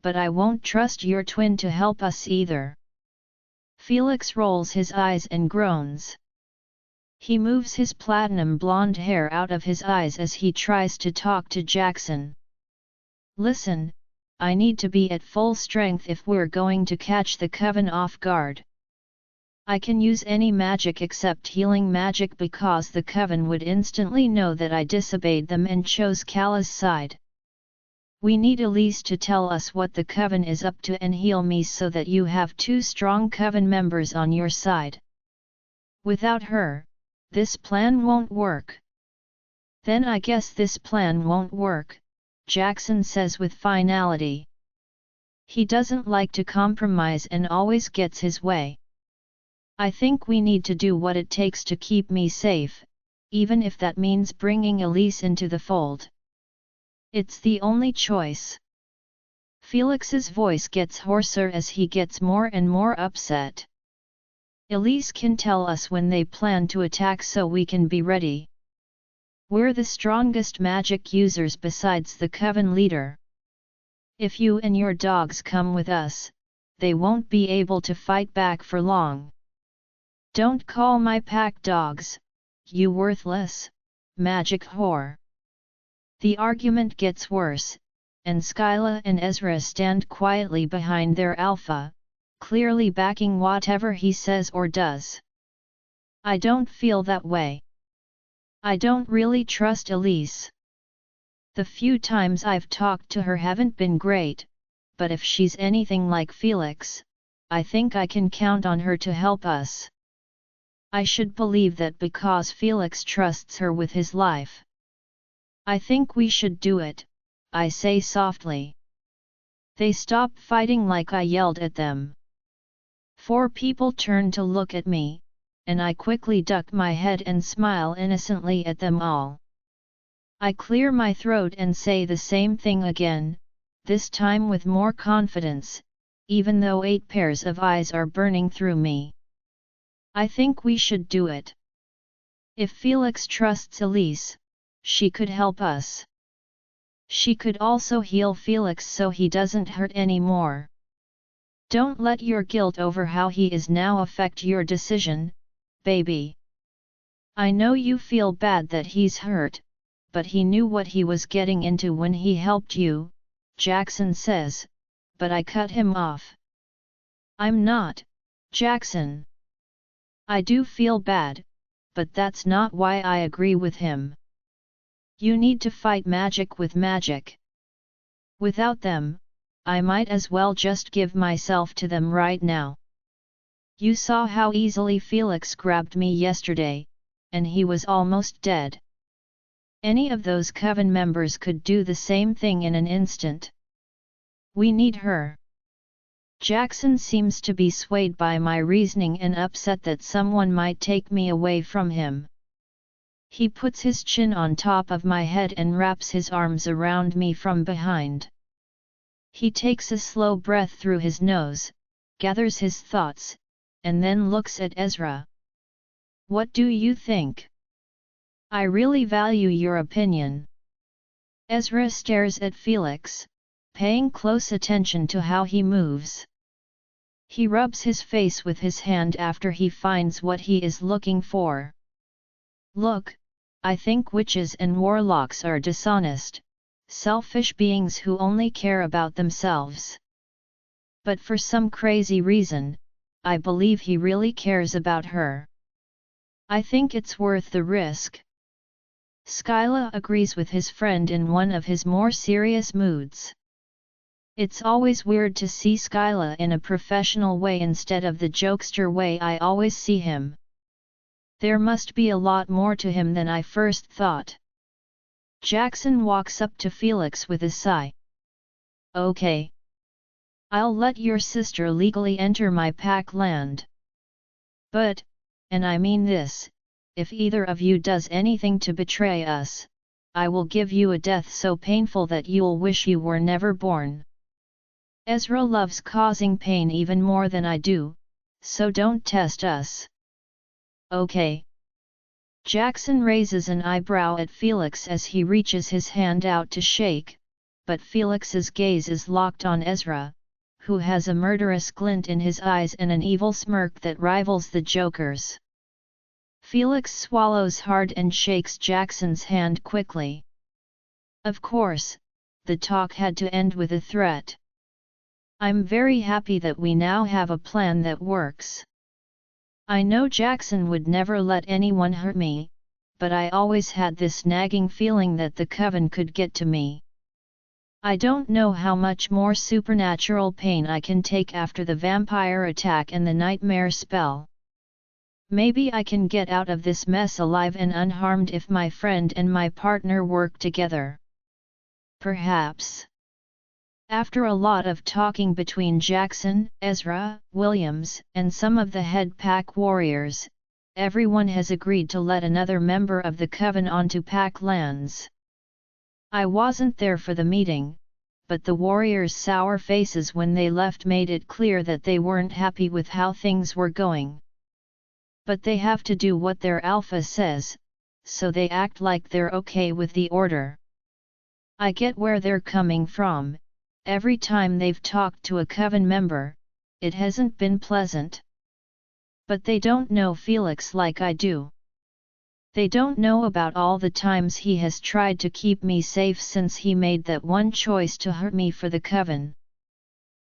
but I won't trust your twin to help us either. Felix rolls his eyes and groans. He moves his platinum blonde hair out of his eyes as he tries to talk to Jackson. Listen, I need to be at full strength if we're going to catch the coven off guard. I can use any magic except healing magic because the coven would instantly know that I disobeyed them and chose Kala's side. We need Elise to tell us what the coven is up to and heal me so that you have two strong coven members on your side. Without her, this plan won't work. Then I guess this plan won't work, Jackson says with finality. He doesn't like to compromise and always gets his way. I think we need to do what it takes to keep me safe, even if that means bringing Elise into the fold. It's the only choice. Felix's voice gets hoarser as he gets more and more upset. Elise can tell us when they plan to attack so we can be ready. We're the strongest magic users besides the coven leader. If you and your dogs come with us, they won't be able to fight back for long. Don't call my pack dogs, you worthless, magic whore. The argument gets worse, and Skyla and Ezra stand quietly behind their alpha, clearly backing whatever he says or does. I don't feel that way. I don't really trust Elise. The few times I've talked to her haven't been great, but if she's anything like Felix, I think I can count on her to help us. I should believe that because Felix trusts her with his life. I think we should do it, I say softly. They stop fighting like I yelled at them. 4 people turn to look at me, and I quickly duck my head and smile innocently at them all. I clear my throat and say the same thing again, this time with more confidence, even though 8 pairs of eyes are burning through me. I think we should do it. If Felix trusts Elise, she could help us. She could also heal Felix so he doesn't hurt anymore. Don't let your guilt over how he is now affect your decision, baby. I know you feel bad that he's hurt, but he knew what he was getting into when he helped you, Jackson says, but I cut him off. I'm not, Jackson. I do feel bad, but that's not why I agree with him. You need to fight magic with magic. Without them, I might as well just give myself to them right now. You saw how easily Felix grabbed me yesterday, and he was almost dead. Any of those coven members could do the same thing in an instant. We need her. Jackson seems to be swayed by my reasoning and upset that someone might take me away from him. He puts his chin on top of my head and wraps his arms around me from behind. He takes a slow breath through his nose, gathers his thoughts, and then looks at Ezra. What do you think? I really value your opinion. Ezra stares at Felix, paying close attention to how he moves. He rubs his face with his hand after he finds what he is looking for. Look, I think witches and warlocks are dishonest, selfish beings who only care about themselves. But for some crazy reason, I believe he really cares about her. I think it's worth the risk. Skyla agrees with his friend in one of his more serious moods. It's always weird to see Skyla in a professional way instead of the jokester way I always see him. There must be a lot more to him than I first thought. Jackson walks up to Felix with a sigh. Okay. I'll let your sister legally enter my pack land. But, and I mean this, if either of you does anything to betray us, I will give you a death so painful that you'll wish you were never born. Ezra loves causing pain even more than I do, so don't test us. Okay. Jackson raises an eyebrow at Felix as he reaches his hand out to shake, but Felix's gaze is locked on Ezra, who has a murderous glint in his eyes and an evil smirk that rivals the Joker's. Felix swallows hard and shakes Jackson's hand quickly. Of course, the talk had to end with a threat. I'm very happy that we now have a plan that works. I know Jackson would never let anyone hurt me, but I always had this nagging feeling that the coven could get to me. I don't know how much more supernatural pain I can take after the vampire attack and the nightmare spell. Maybe I can get out of this mess alive and unharmed if my friend and my partner work together. Perhaps. After a lot of talking between Jackson, Ezra, Williams, and some of the head pack warriors, everyone has agreed to let another member of the coven onto pack lands. I wasn't there for the meeting, but the warriors' sour faces when they left made it clear that they weren't happy with how things were going. But they have to do what their alpha says, so they act like they're okay with the order. I get where they're coming from. Every time they've talked to a coven member, it hasn't been pleasant. But they don't know Felix like I do. They don't know about all the times he has tried to keep me safe since he made that one choice to hurt me for the coven.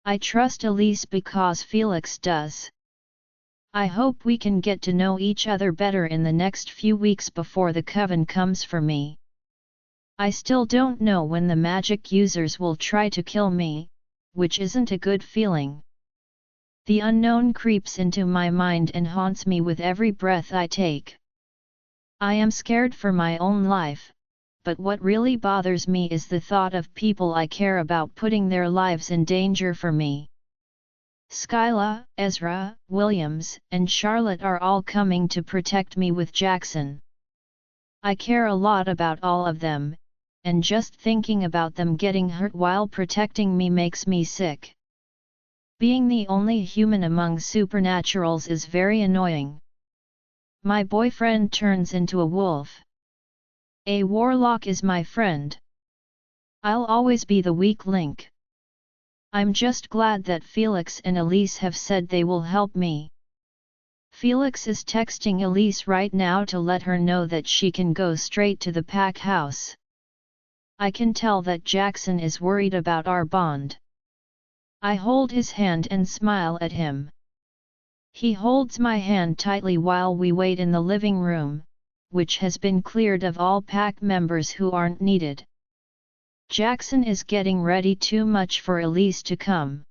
I trust Elise because Felix does. I hope we can get to know each other better in the next few weeks before the coven comes for me. I still don't know when the magic users will try to kill me, which isn't a good feeling. The unknown creeps into my mind and haunts me with every breath I take. I am scared for my own life, but what really bothers me is the thought of people I care about putting their lives in danger for me. Skyla, Ezra, Williams, and Charlotte are all coming to protect me with Jackson. I care a lot about all of them, and just thinking about them getting hurt while protecting me makes me sick. Being the only human among supernaturals is very annoying. My boyfriend turns into a wolf. A warlock is my friend. I'll always be the weak link. I'm just glad that Felix and Elise have said they will help me. Felix is texting Elise right now to let her know that she can go straight to the pack house. I can tell that Jackson is worried about our bond. I hold his hand and smile at him. He holds my hand tightly while we wait in the living room, which has been cleared of all pack members who aren't needed. Jackson is getting ready too much for Elise to come.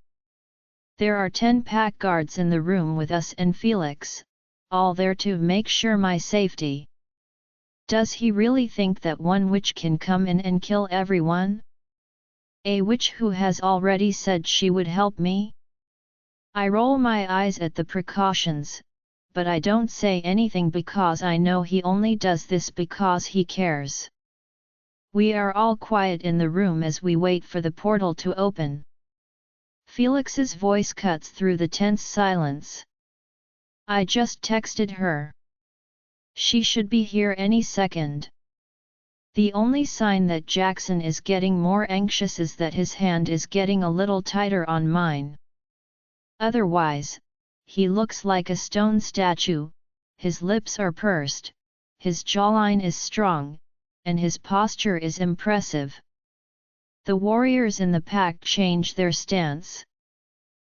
There are 10 pack guards in the room with us and Felix, all there to make sure my safety. Does he really think that one witch can come in and kill everyone? A witch who has already said she would help me? I roll my eyes at the precautions, but I don't say anything because I know he only does this because he cares. We are all quiet in the room as we wait for the portal to open. Felix's voice cuts through the tense silence. I just texted her. She should be here any second. The only sign that Jackson is getting more anxious is that his hand is getting a little tighter on mine. Otherwise, he looks like a stone statue, his lips are pursed, his jawline is strong, and his posture is impressive. The warriors in the pack change their stance.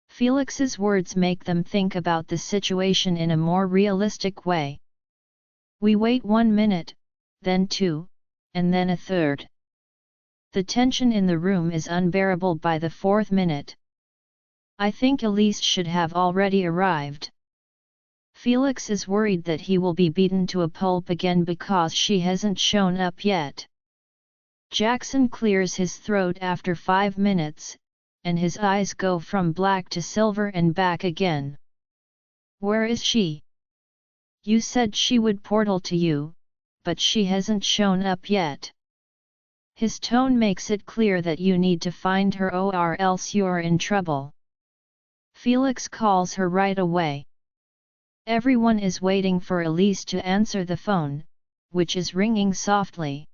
Felix's words make them think about the situation in a more realistic way. We wait 1 minute, then 2, and then a third. The tension in the room is unbearable by the 4th minute. I think Elise should have already arrived. Felix is worried that he will be beaten to a pulp again because she hasn't shown up yet. Jackson clears his throat after 5 minutes, and his eyes go from black to silver and back again. Where is she? You said she would portal to you, but she hasn't shown up yet. His tone makes it clear that you need to find her or else you're in trouble. Felix calls her right away. Everyone is waiting for Elise to answer the phone, which is ringing softly.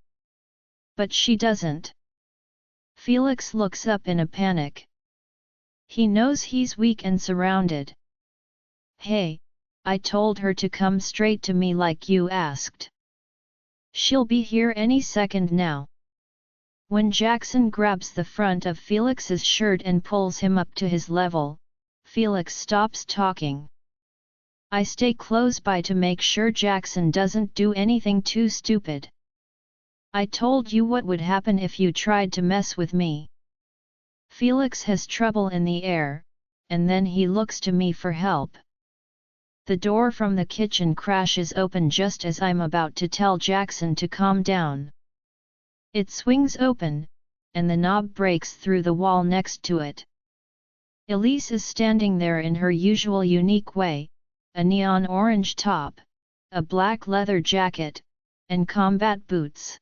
But she doesn't. Felix looks up in a panic. He knows he's weak and surrounded. Hey, I told her to come straight to me like you asked. She'll be here any second now. When Jackson grabs the front of Felix's shirt and pulls him up to his level, Felix stops talking. I stay close by to make sure Jackson doesn't do anything too stupid. I told you what would happen if you tried to mess with me. Felix has trouble in the air, and then he looks to me for help. The door from the kitchen crashes open just as I'm about to tell Jackson to calm down. It swings open, and the knob breaks through the wall next to it. Elise is standing there in her usual unique way, a neon orange top, a black leather jacket, and combat boots.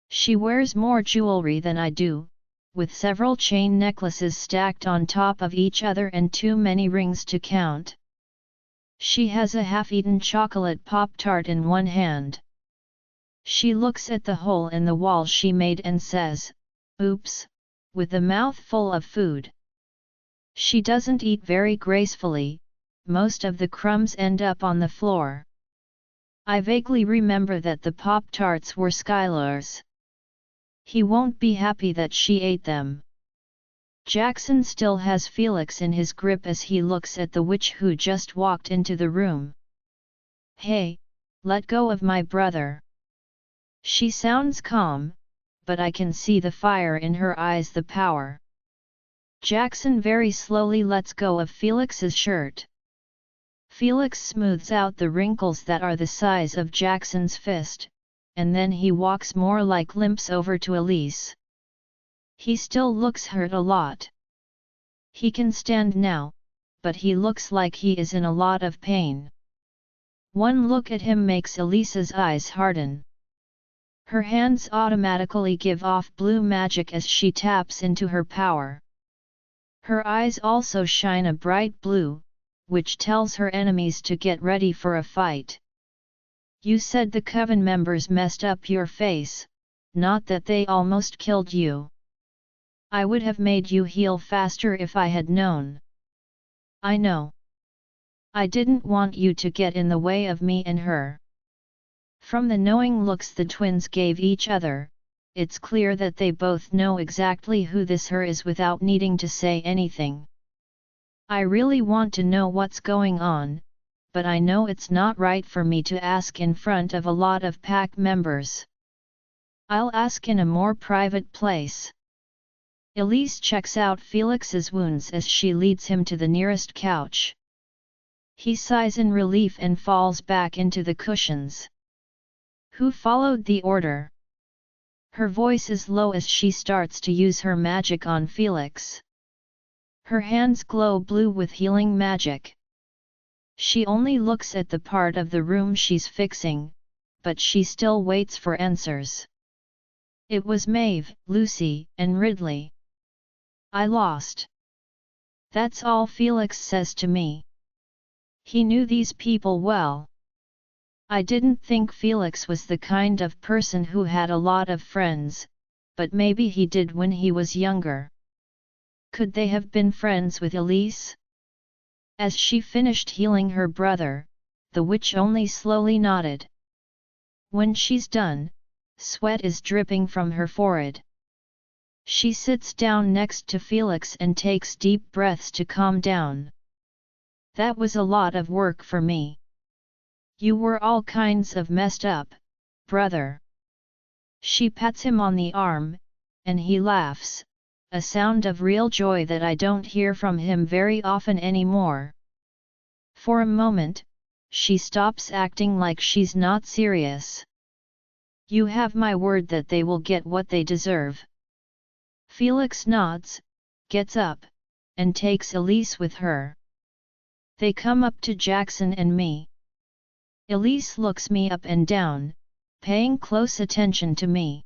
She wears more jewelry than I do, with several chain necklaces stacked on top of each other and too many rings to count. She has a half-eaten chocolate Pop-Tart in one hand. She looks at the hole in the wall she made and says, "Oops," with a mouth full of food. She doesn't eat very gracefully, most of the crumbs end up on the floor. I vaguely remember that the Pop-Tarts were Skylar's. He won't be happy that she ate them. Jackson still has Felix in his grip as he looks at the witch who just walked into the room. Hey, let go of my brother. She sounds calm, but I can see the fire in her eyes, the power. Jackson very slowly lets go of Felix's shirt. Felix smooths out the wrinkles that are the size of Jackson's fist, and then he walks more like limps over to Elise. He still looks hurt a lot. He can stand now, but he looks like he is in a lot of pain. One look at him makes Elise's eyes harden. Her hands automatically give off blue magic as she taps into her power. Her eyes also shine a bright blue, which tells her enemies to get ready for a fight. You said the coven members messed up your face, not that they almost killed you. I would have made you heal faster if I had known. I know. I didn't want you to get in the way of me and her. From the knowing looks the twins gave each other, it's clear that they both know exactly who this her is without needing to say anything. I really want to know what's going on, but I know it's not right for me to ask in front of a lot of pack members. I'll ask in a more private place. Elise checks out Felix's wounds as she leads him to the nearest couch. He sighs in relief and falls back into the cushions. Who followed the order? Her voice is low as she starts to use her magic on Felix. Her hands glow blue with healing magic. She only looks at the part of the room she's fixing, but she still waits for answers. It was Maeve, Lucy, and Ridley. I lost. That's all Felix says to me. He knew these people well. I didn't think Felix was the kind of person who had a lot of friends, but maybe he did when he was younger. Could they have been friends with Elise? As she finished healing her brother, the witch only slowly nodded. When she's done, sweat is dripping from her forehead. She sits down next to Felix and takes deep breaths to calm down. That was a lot of work for me. You were all kinds of messed up, brother. She pats him on the arm, and he laughs, a sound of real joy that I don't hear from him very often anymore. For a moment, she stops acting like she's not serious. You have my word that they will get what they deserve. Felix nods, gets up, and takes Elise with her. They come up to Jackson and me. Elise looks me up and down, paying close attention to me.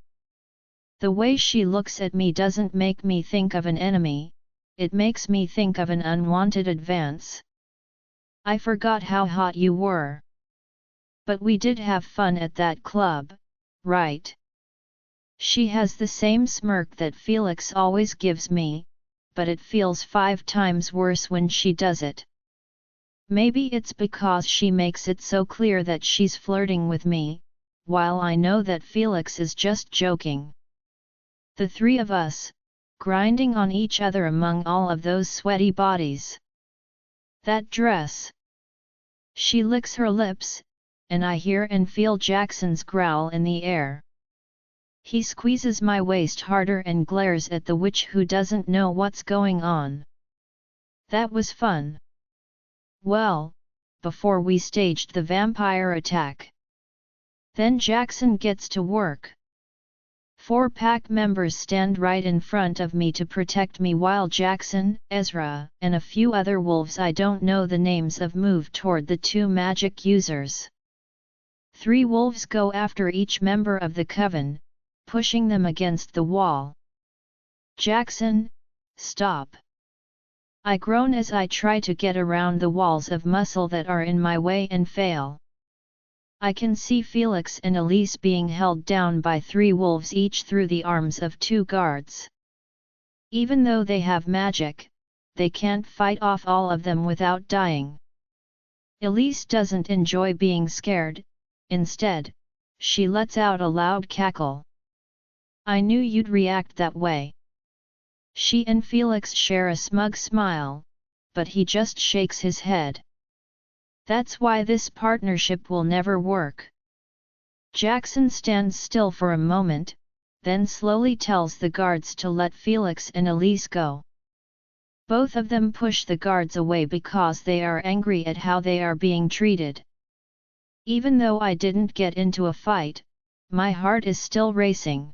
The way she looks at me doesn't make me think of an enemy, it makes me think of an unwanted advance. I forgot how hot you were. But we did have fun at that club, right? She has the same smirk that Felix always gives me, but it feels 5 times worse when she does it. Maybe it's because she makes it so clear that she's flirting with me, while I know that Felix is just joking. The three of us, grinding on each other among all of those sweaty bodies. That dress. She licks her lips, and I hear and feel Jackson's growl in the air. He squeezes my waist harder and glares at the witch who doesn't know what's going on. That was fun. Well, before we staged the vampire attack. Then Jackson gets to work. 4 pack members stand right in front of me to protect me while Jackson, Ezra, and a few other wolves I don't know the names of move toward the 2 magic users. 3 wolves go after each member of the coven, pushing them against the wall. Jackson, stop! I groan as I try to get around the walls of muscle that are in my way and fail. I can see Felix and Elise being held down by 3 wolves each through the arms of 2 guards. Even though they have magic, they can't fight off all of them without dying. Elise doesn't enjoy being scared, instead, she lets out a loud cackle. I knew you'd react that way. She and Felix share a smug smile, but he just shakes his head. That's why this partnership will never work. Jackson stands still for a moment, then slowly tells the guards to let Felix and Elise go. Both of them push the guards away because they are angry at how they are being treated. Even though I didn't get into a fight, my heart is still racing.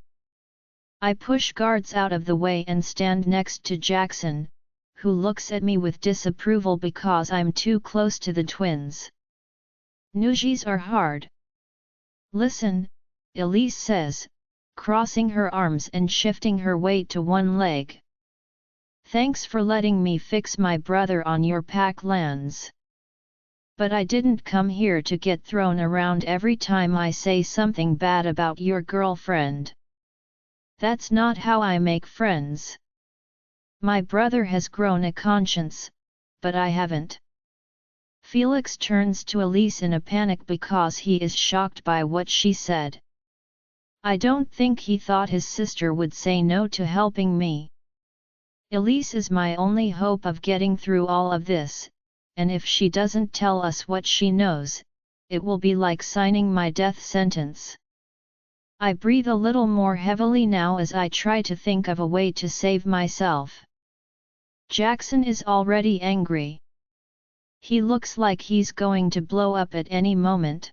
I push guards out of the way and stand next to Jackson, who looks at me with disapproval because I'm too close to the twins. Nujis are hard. Listen, Elise says, crossing her arms and shifting her weight to one leg. Thanks for letting me fix my brother on your pack lands. But I didn't come here to get thrown around every time I say something bad about your girlfriend. That's not how I make friends. My brother has grown a conscience, but I haven't. Felix turns to Elise in a panic because he is shocked by what she said. I don't think he thought his sister would say no to helping me. Elise is my only hope of getting through all of this, and if she doesn't tell us what she knows, it will be like signing my death sentence. I breathe a little more heavily now as I try to think of a way to save myself. Jackson is already angry. He looks like he's going to blow up at any moment.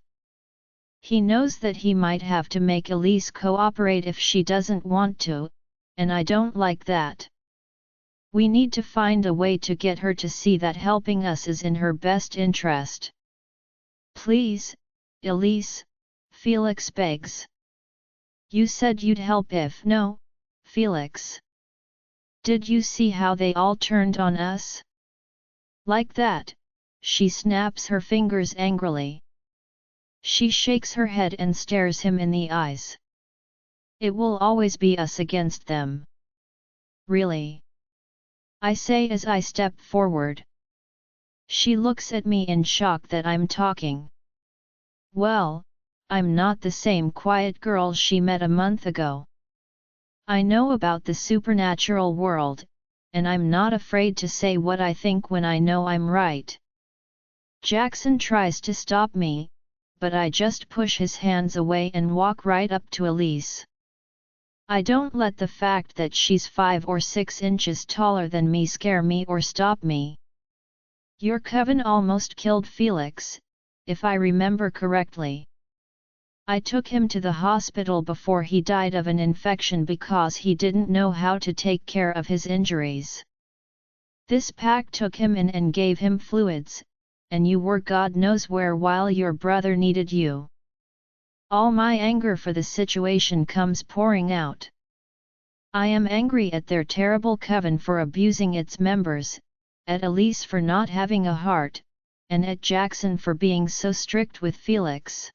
He knows that he might have to make Elise cooperate if she doesn't want to, and I don't like that. We need to find a way to get her to see that helping us is in her best interest. Please, Elise, Felix begs. You said you'd help if no, Felix. Did you see how they all turned on us? Like that, she snaps her fingers angrily. She shakes her head and stares him in the eyes. It will always be us against them. Really? I say as I step forward. She looks at me in shock that I'm talking. Well, I'm not the same quiet girl she met a month ago. I know about the supernatural world, and I'm not afraid to say what I think when I know I'm right. Jackson tries to stop me, but I just push his hands away and walk right up to Elise. I don't let the fact that she's 5 or 6 inches taller than me scare me or stop me. Your coven almost killed Felix, if I remember correctly. I took him to the hospital before he died of an infection because he didn't know how to take care of his injuries. This pack took him in and gave him fluids, and you were God knows where while your brother needed you. All my anger for the situation comes pouring out. I am angry at their terrible coven for abusing its members, at Elise for not having a heart, and at Jackson for being so strict with Felix.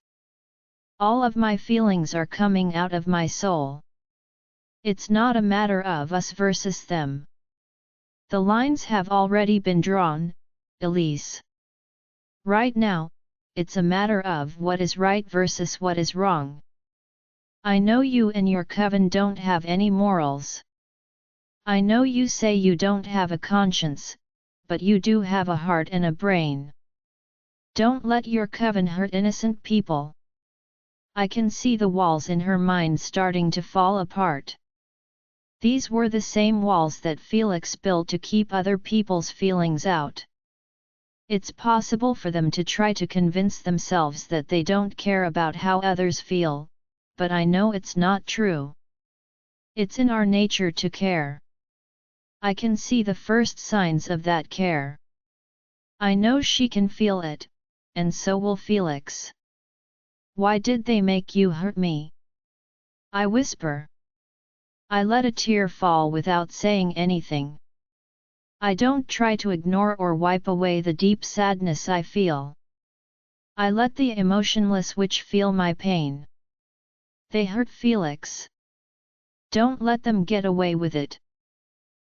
All of my feelings are coming out of my soul. It's not a matter of us versus them. The lines have already been drawn, Elise. Right now, it's a matter of what is right versus what is wrong. I know you and your coven don't have any morals. I know you say you don't have a conscience, but you do have a heart and a brain. Don't let your coven hurt innocent people. I can see the walls in her mind starting to fall apart. These were the same walls that Felix built to keep other people's feelings out. It's possible for them to try to convince themselves that they don't care about how others feel, but I know it's not true. It's in our nature to care. I can see the first signs of that care. I know she can feel it, and so will Felix. Why did they make you hurt me? I whisper. I let a tear fall without saying anything. I don't try to ignore or wipe away the deep sadness I feel. I let the emotionless witch feel my pain. They hurt Felix. Don't let them get away with it.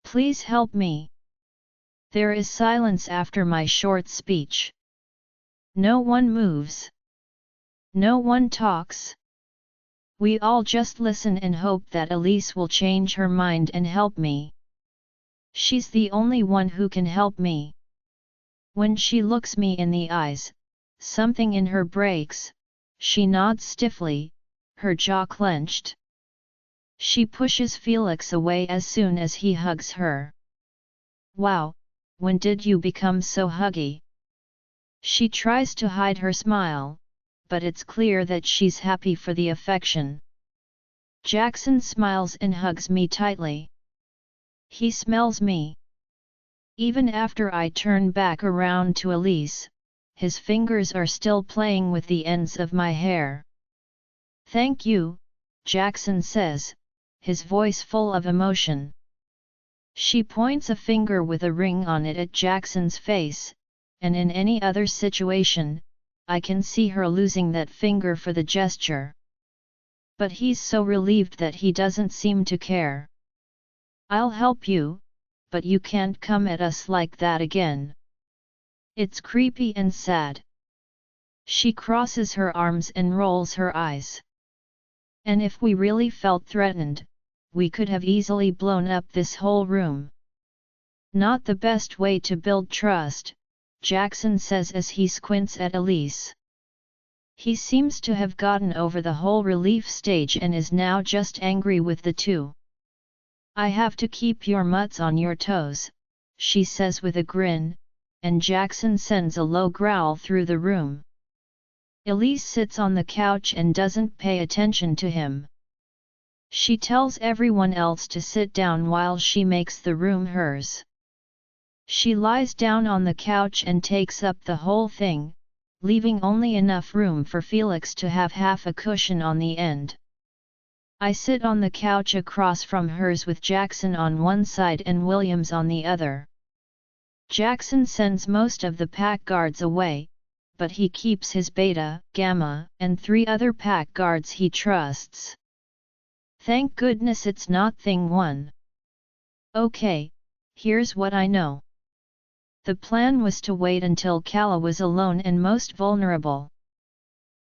Please help me. There is silence after my short speech. No one moves. No one talks. We all just listen and hope that Elise will change her mind and help me. She's the only one who can help me. When she looks me in the eyes, something in her breaks. She nods stiffly, her jaw clenched. She pushes Felix away as soon as he hugs her. Wow, when did you become so huggy? She tries to hide her smile, but it's clear that she's happy for the affection. Jackson smiles and hugs me tightly. He smells me. Even after I turn back around to Elise, his fingers are still playing with the ends of my hair. Thank you, Jackson says, his voice full of emotion. She points a finger with a ring on it at Jackson's face, and in any other situation, I can see her losing that finger for the gesture. But he's so relieved that he doesn't seem to care. I'll help you, but you can't come at us like that again. It's creepy and sad. She crosses her arms and rolls her eyes. And if we really felt threatened, we could have easily blown up this whole room. Not the best way to build trust, Jackson says as he squints at Elise. He seems to have gotten over the whole relief stage and is now just angry with the two. I have to keep your mutts on your toes, she says with a grin, and Jackson sends a low growl through the room. Elise sits on the couch and doesn't pay attention to him. She tells everyone else to sit down while she makes the room hers. She lies down on the couch and takes up the whole thing, leaving only enough room for Felix to have half a cushion on the end. I sit on the couch across from hers with Jackson on one side and Williams on the other. Jackson sends most of the pack guards away, but he keeps his Beta, Gamma, and 3 other pack guards he trusts. Thank goodness it's not Thing 1. Okay, here's what I know. The plan was to wait until Kala was alone and most vulnerable.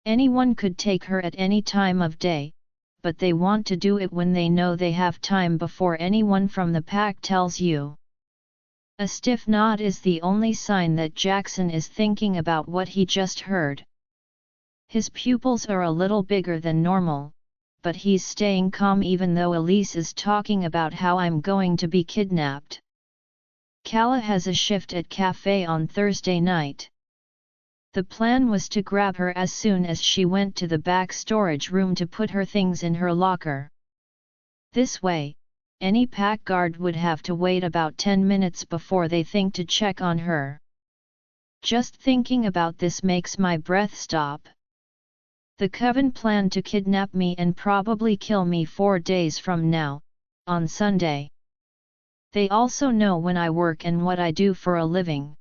Anyone could take her at any time of day, but they want to do it when they know they have time before anyone from the pack tells you. A stiff nod is the only sign that Jackson is thinking about what he just heard. His pupils are a little bigger than normal, but he's staying calm even though Elise is talking about how I'm going to be kidnapped. Kala has a shift at cafe on Thursday night. The plan was to grab her as soon as she went to the back storage room to put her things in her locker. This way, any pack guard would have to wait about 10 minutes before they think to check on her. Just thinking about this makes my breath stop. The Coven planned to kidnap me and probably kill me 4 days from now, on Sunday. They also know when I work and what I do for a living.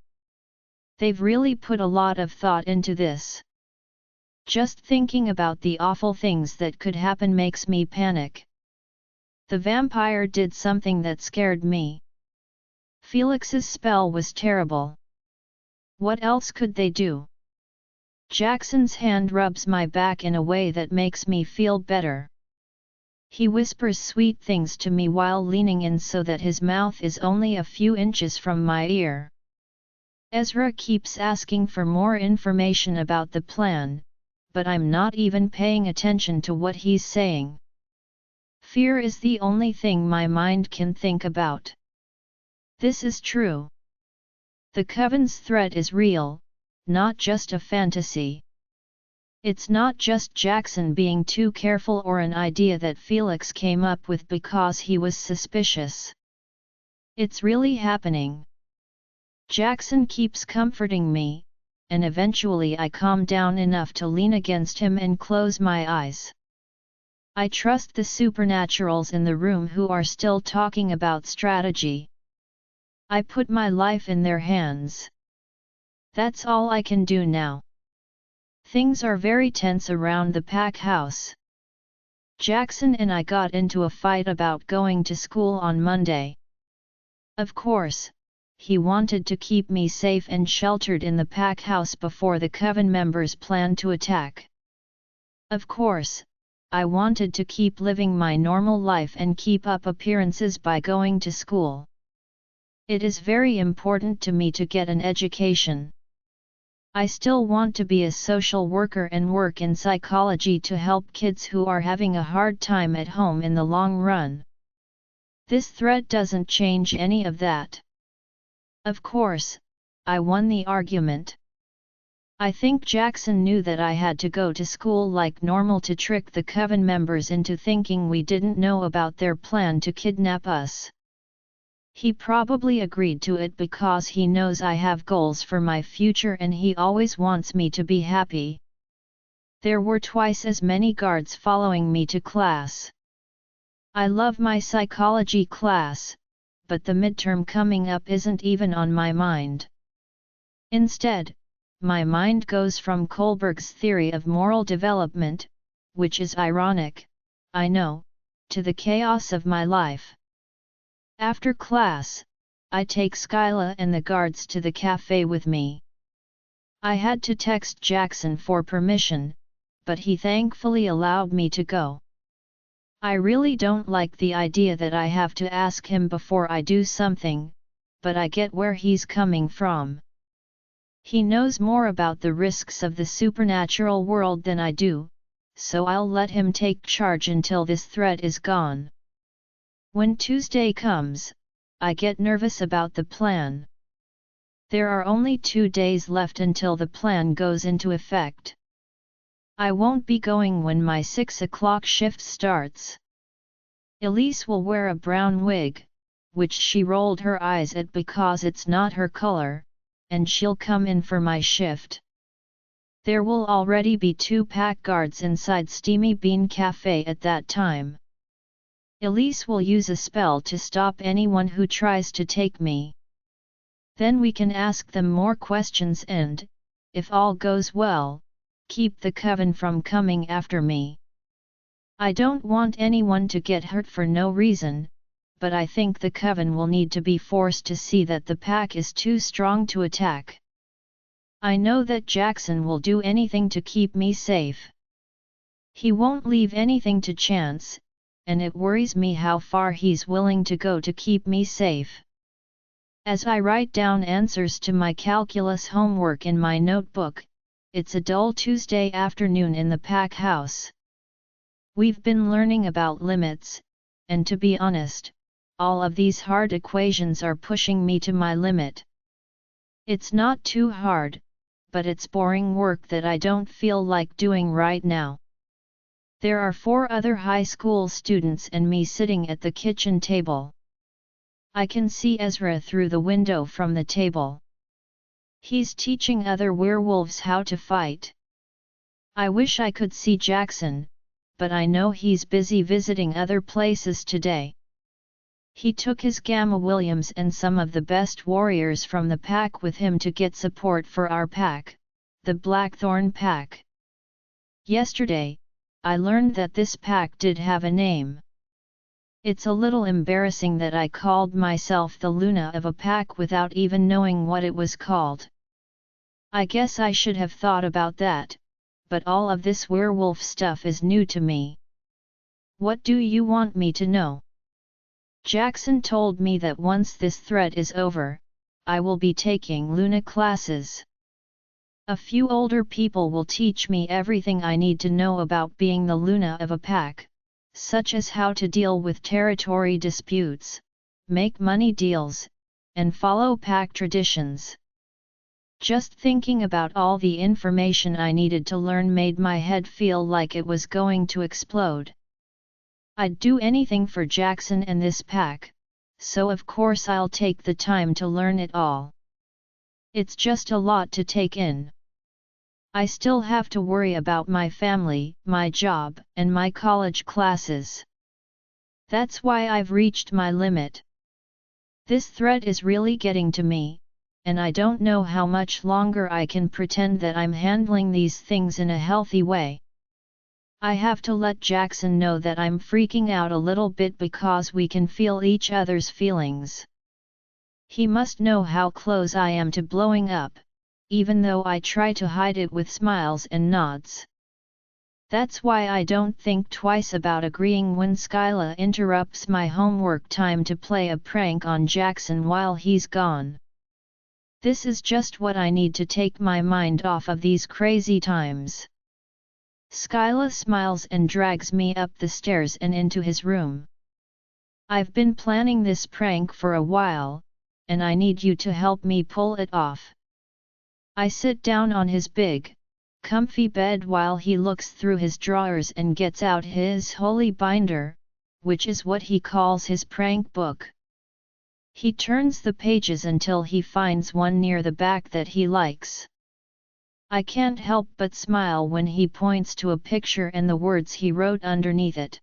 They've really put a lot of thought into this. Just thinking about the awful things that could happen makes me panic. The vampire did something that scared me. Felix's spell was terrible. What else could they do? Jackson's hand rubs my back in a way that makes me feel better. He whispers sweet things to me while leaning in so that his mouth is only a few inches from my ear. Ezra keeps asking for more information about the plan, but I'm not even paying attention to what he's saying. Fear is the only thing my mind can think about. This is true. The Coven's threat is real, not just a fantasy. It's not just Jackson being too careful or an idea that Felix came up with because he was suspicious. It's really happening. Jackson keeps comforting me, and eventually I calm down enough to lean against him and close my eyes. I trust the supernaturals in the room who are still talking about strategy. I put my life in their hands. That's all I can do now. Things are very tense around the pack house. Jackson and I got into a fight about going to school on Monday. Of course, he wanted to keep me safe and sheltered in the pack house before the Coven members planned to attack. Of course, I wanted to keep living my normal life and keep up appearances by going to school. It is very important to me to get an education. I still want to be a social worker and work in psychology to help kids who are having a hard time at home in the long run. This threat doesn't change any of that. Of course, I won the argument. I think Jackson knew that I had to go to school like normal to trick the Coven members into thinking we didn't know about their plan to kidnap us. He probably agreed to it because he knows I have goals for my future and he always wants me to be happy. There were twice as many guards following me to class. I love my psychology class, but the midterm coming up isn't even on my mind. Instead, my mind goes from Kohlberg's theory of moral development, which is ironic, I know, to the chaos of my life. After class, I take Skyla and the guards to the cafe with me. I had to text Jackson for permission, but he thankfully allowed me to go. I really don't like the idea that I have to ask him before I do something, but I get where he's coming from. He knows more about the risks of the supernatural world than I do, so I'll let him take charge until this threat is gone. When Tuesday comes, I get nervous about the plan. There are only 2 days left until the plan goes into effect. I won't be going when my 6 o'clock shift starts. Elise will wear a brown wig, which she rolled her eyes at because it's not her color, and she'll come in for my shift. There will already be 2 pack guards inside Steamy Bean Cafe at that time. Elise will use a spell to stop anyone who tries to take me. Then we can ask them more questions and, if all goes well, keep the coven from coming after me. I don't want anyone to get hurt for no reason, but I think the coven will need to be forced to see that the pack is too strong to attack. I know that Jackson will do anything to keep me safe. He won't leave anything to chance, and it worries me how far he's willing to go to keep me safe. As I write down answers to my calculus homework in my notebook, it's a dull Tuesday afternoon in the pack house. We've been learning about limits, and to be honest, all of these hard equations are pushing me to my limit. It's not too hard, but it's boring work that I don't feel like doing right now. There are 4 other high school students and me sitting at the kitchen table. I can see Ezra through the window from the table. He's teaching other werewolves how to fight. I wish I could see Jackson, but I know he's busy visiting other places today. He took his Gamma Williams and some of the best warriors from the pack with him to get support for our pack, the Blackthorn Pack. Yesterday, I learned that this pack did have a name. It's a little embarrassing that I called myself the Luna of a pack without even knowing what it was called. I guess I should have thought about that, but all of this werewolf stuff is new to me. What do you want me to know? Jackson told me that once this threat is over, I will be taking Luna classes. A few older people will teach me everything I need to know about being the Luna of a pack, such as how to deal with territory disputes, make money deals, and follow pack traditions. Just thinking about all the information I needed to learn made my head feel like it was going to explode. I'd do anything for Jackson and this pack, so of course I'll take the time to learn it all. It's just a lot to take in. I still have to worry about my family, my job, and my college classes. That's why I've reached my limit. This threat is really getting to me, and I don't know how much longer I can pretend that I'm handling these things in a healthy way. I have to let Jackson know that I'm freaking out a little bit because we can feel each other's feelings. He must know how close I am to blowing up, even though I try to hide it with smiles and nods. That's why I don't think twice about agreeing when Skyla interrupts my homework time to play a prank on Jackson while he's gone. This is just what I need to take my mind off of these crazy times. Skyla smiles and drags me up the stairs and into his room. I've been planning this prank for a while, and I need you to help me pull it off. I sit down on his big, comfy bed while he looks through his drawers and gets out his holy binder, which is what he calls his prank book. He turns the pages until he finds one near the back that he likes. I can't help but smile when he points to a picture and the words he wrote underneath it.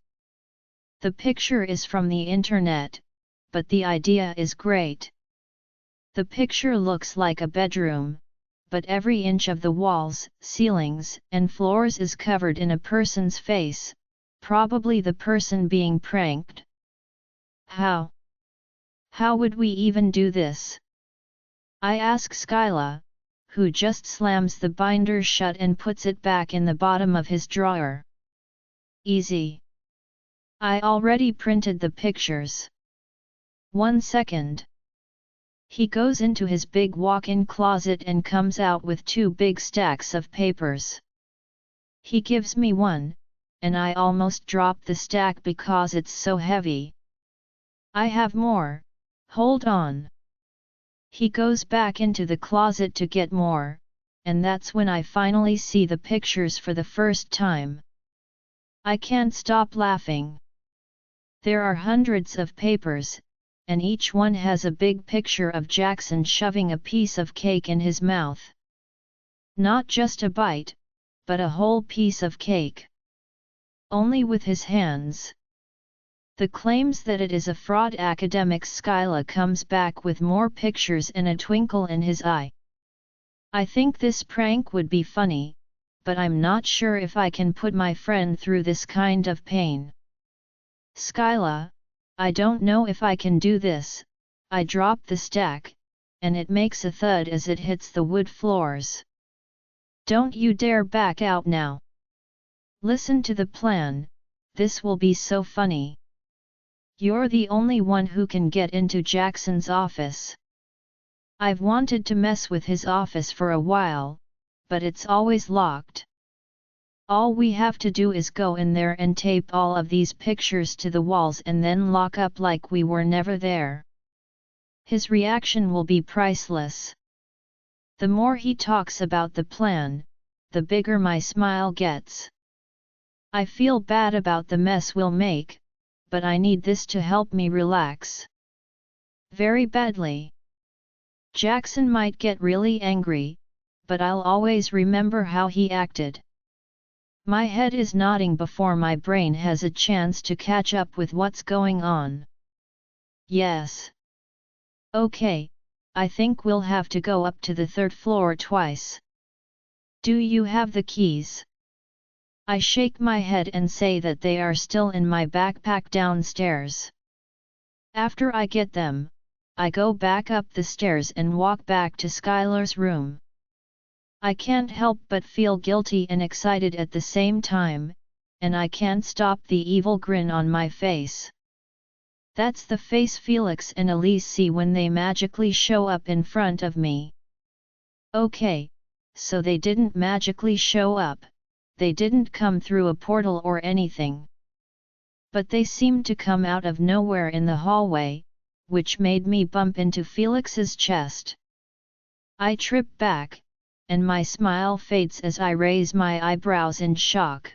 The picture is from the internet, but the idea is great. The picture looks like a bedroom, but every inch of the walls, ceilings, and floors is covered in a person's face, probably the person being pranked. How? How would we even do this? I ask Skyla, who just slams the binder shut and puts it back in the bottom of his drawer. Easy. I already printed the pictures. 1 second. He goes into his big walk-in closet and comes out with 2 big stacks of papers. He gives me one, and I almost drop the stack because it's so heavy. I have more, hold on. He goes back into the closet to get more, and that's when I finally see the pictures for the first time. I can't stop laughing. There are hundreds of papers, and each one has a big picture of Jackson shoving a piece of cake in his mouth. Not just a bite, but a whole piece of cake. Only with his hands. The claims that it is a fraud academic Skyla comes back with more pictures and a twinkle in his eye. I think this prank would be funny, but I'm not sure if I can put my friend through this kind of pain. Skyla, I don't know if I can do this. I drop the stack, and it makes a thud as it hits the wood floors. Don't you dare back out now. Listen to the plan, this will be so funny. You're the only one who can get into Jackson's office. I've wanted to mess with his office for a while, but it's always locked. All we have to do is go in there and tape all of these pictures to the walls and then lock up like we were never there. His reaction will be priceless. The more he talks about the plan, the bigger my smile gets. I feel bad about the mess we'll make, but I need this to help me relax. Very badly. Jackson might get really angry, but I'll always remember how he acted. My head is nodding before my brain has a chance to catch up with what's going on. Yes. Okay, I think we'll have to go up to the 3rd floor twice. Do you have the keys? I shake my head and say that they are still in my backpack downstairs. After I get them, I go back up the stairs and walk back to Skylar's room. I can't help but feel guilty and excited at the same time, and I can't stop the evil grin on my face. That's the face Felix and Elise see when they magically show up in front of me. Okay, so they didn't magically show up, they didn't come through a portal or anything. But they seemed to come out of nowhere in the hallway, which made me bump into Felix's chest. I trip back, and my smile fades as I raise my eyebrows in shock.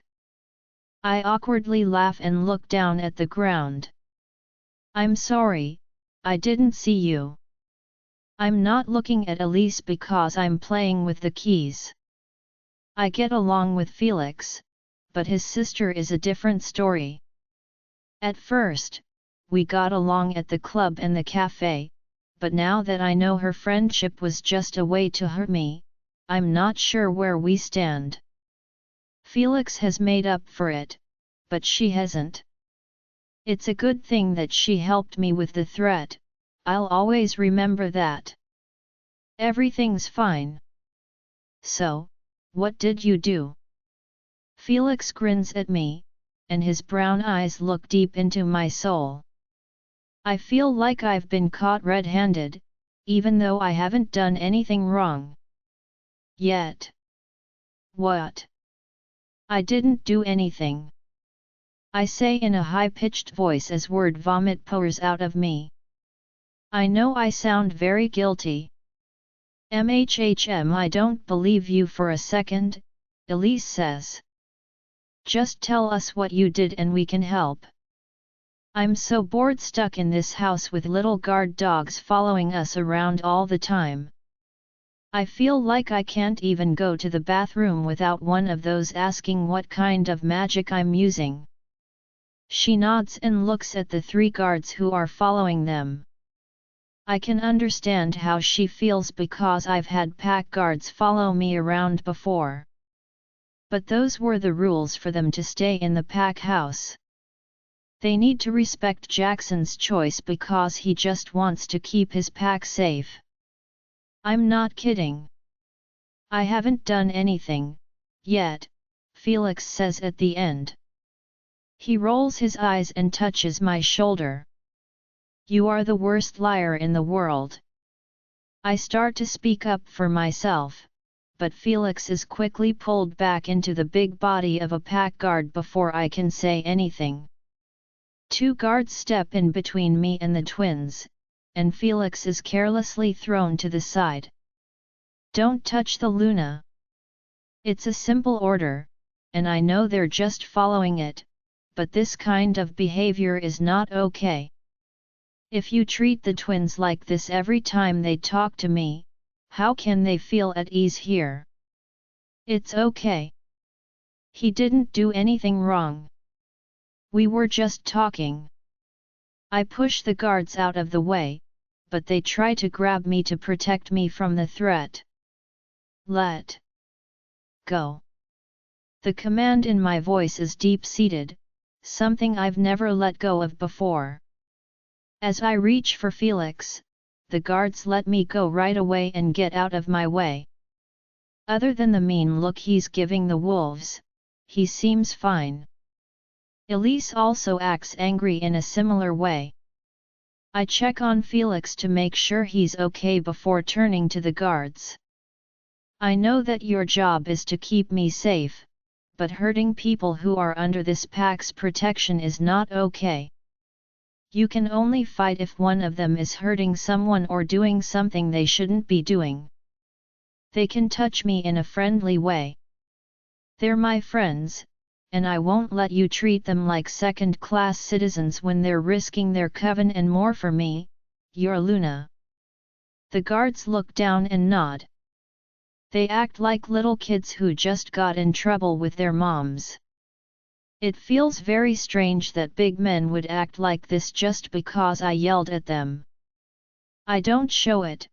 I awkwardly laugh and look down at the ground. I'm sorry, I didn't see you. I'm not looking at Elise because I'm playing with the keys. I get along with Felix, but his sister is a different story. At first, we got along at the club and the cafe, but now that I know her friendship was just a way to hurt me, I'm not sure where we stand. Felix has made up for it, but she hasn't. It's a good thing that she helped me with the threat, I'll always remember that. Everything's fine. So, what did you do? Felix grins at me, and his brown eyes look deep into my soul. I feel like I've been caught red-handed, even though I haven't done anything wrong. Yet. What? I didn't do anything. I say in a high-pitched voice as word vomit pours out of me. I know I sound very guilty. I don't believe you for a second, Elise says. Just tell us what you did and we can help. I'm so bored stuck in this house with little guard dogs following us around all the time. I feel like I can't even go to the bathroom without one of those asking what kind of magic I'm using. She nods and looks at the 3 guards who are following them. I can understand how she feels because I've had pack guards follow me around before. But those were the rules for them to stay in the pack house. They need to respect Jackson's choice because he just wants to keep his pack safe. I'm not kidding. I haven't done anything, yet, Felix says at the end. He rolls his eyes and touches my shoulder. You are the worst liar in the world. I start to speak up for myself, but Felix is quickly pulled back into the big body of a pack guard before I can say anything. 2 guards step in between me and the twins, and Felix is carelessly thrown to the side. Don't touch the Luna. It's a simple order, and I know they're just following it, but this kind of behavior is not okay. If you treat the twins like this every time they talk to me, how can they feel at ease here? It's okay. He didn't do anything wrong. We were just talking. I push the guards out of the way, but they try to grab me to protect me from the threat. Let go. The command in my voice is deep-seated, something I've never let go of before. As I reach for Felix, the guards let me go right away and get out of my way. Other than the mean look he's giving the wolves, he seems fine. Elise also acts angry in a similar way. I check on Felix to make sure he's okay before turning to the guards. I know that your job is to keep me safe, but hurting people who are under this pack's protection is not okay. You can only fight if one of them is hurting someone or doing something they shouldn't be doing. They can touch me in a friendly way. They're my friends, and I won't let you treat them like second-class citizens when they're risking their coven and more for me, your Luna. The guards look down and nod. They act like little kids who just got in trouble with their moms. It feels very strange that big men would act like this just because I yelled at them. I don't show it,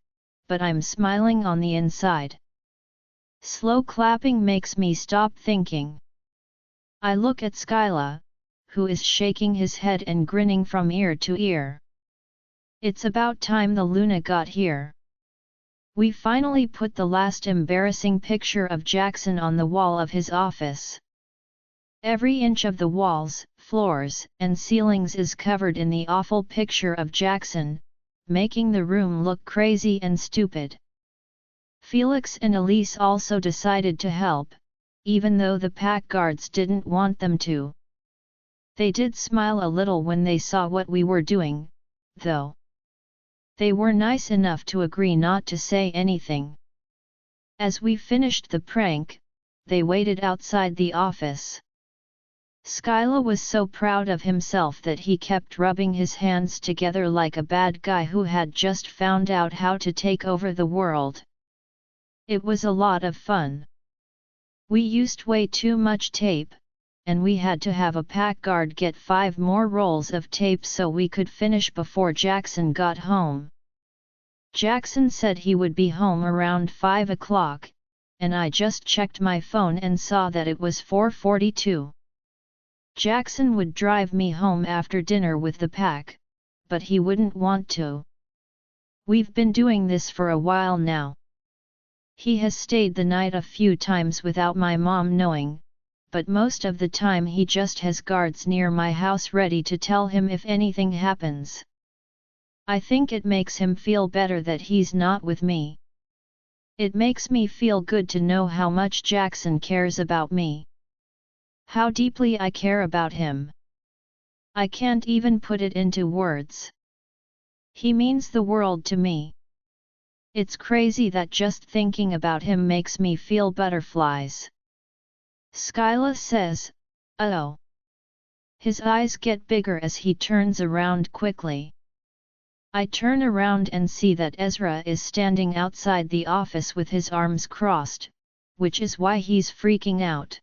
but I'm smiling on the inside. Slow clapping makes me stop thinking. I look at Skyla, who is shaking his head and grinning from ear to ear. It's about time the Luna got here. We finally put the last embarrassing picture of Jackson on the wall of his office. Every inch of the walls, floors, and ceilings is covered in the awful picture of Jackson, making the room look crazy and stupid. Felix and Elise also decided to help, even though the pack guards didn't want them to. They did smile a little when they saw what we were doing, though. They were nice enough to agree not to say anything. As we finished the prank, they waited outside the office. Skyla was so proud of himself that he kept rubbing his hands together like a bad guy who had just found out how to take over the world. It was a lot of fun. We used way too much tape, and we had to have a pack guard get 5 more rolls of tape so we could finish before Jackson got home. Jackson said he would be home around 5 o'clock, and I just checked my phone and saw that it was 4:42. Jackson would drive me home after dinner with the pack, but he wouldn't want to. We've been doing this for a while now. He has stayed the night a few times without my mom knowing, but most of the time he just has guards near my house ready to tell him if anything happens. I think it makes him feel better that he's not with me. It makes me feel good to know how much Jackson cares about me. How deeply I care about him. I can't even put it into words. He means the world to me. It's crazy that just thinking about him makes me feel butterflies. Skyla says, "Oh." His eyes get bigger as he turns around quickly. I turn around and see that Ezra is standing outside the office with his arms crossed, which is why he's freaking out.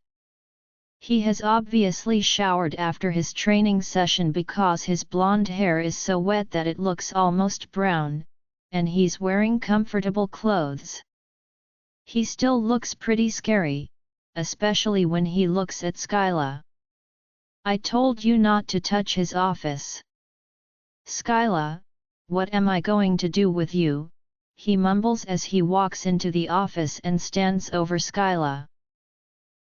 He has obviously showered after his training session because his blonde hair is so wet that it looks almost brown, and he's wearing comfortable clothes. He still looks pretty scary, especially when he looks at Skyla. I told you not to touch his office. Skyla, what am I going to do with you? He mumbles as he walks into the office and stands over Skyla.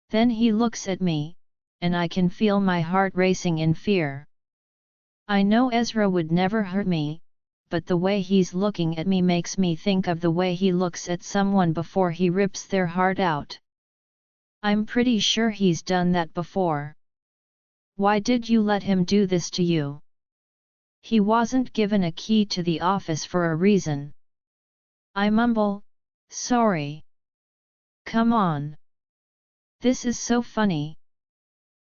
Then he looks at me, and I can feel my heart racing in fear. I know Ezra would never hurt me, but the way he's looking at me makes me think of the way he looks at someone before he rips their heart out. I'm pretty sure he's done that before. Why did you let him do this to you? He wasn't given a key to the office for a reason. I mumble, sorry. Come on. This is so funny.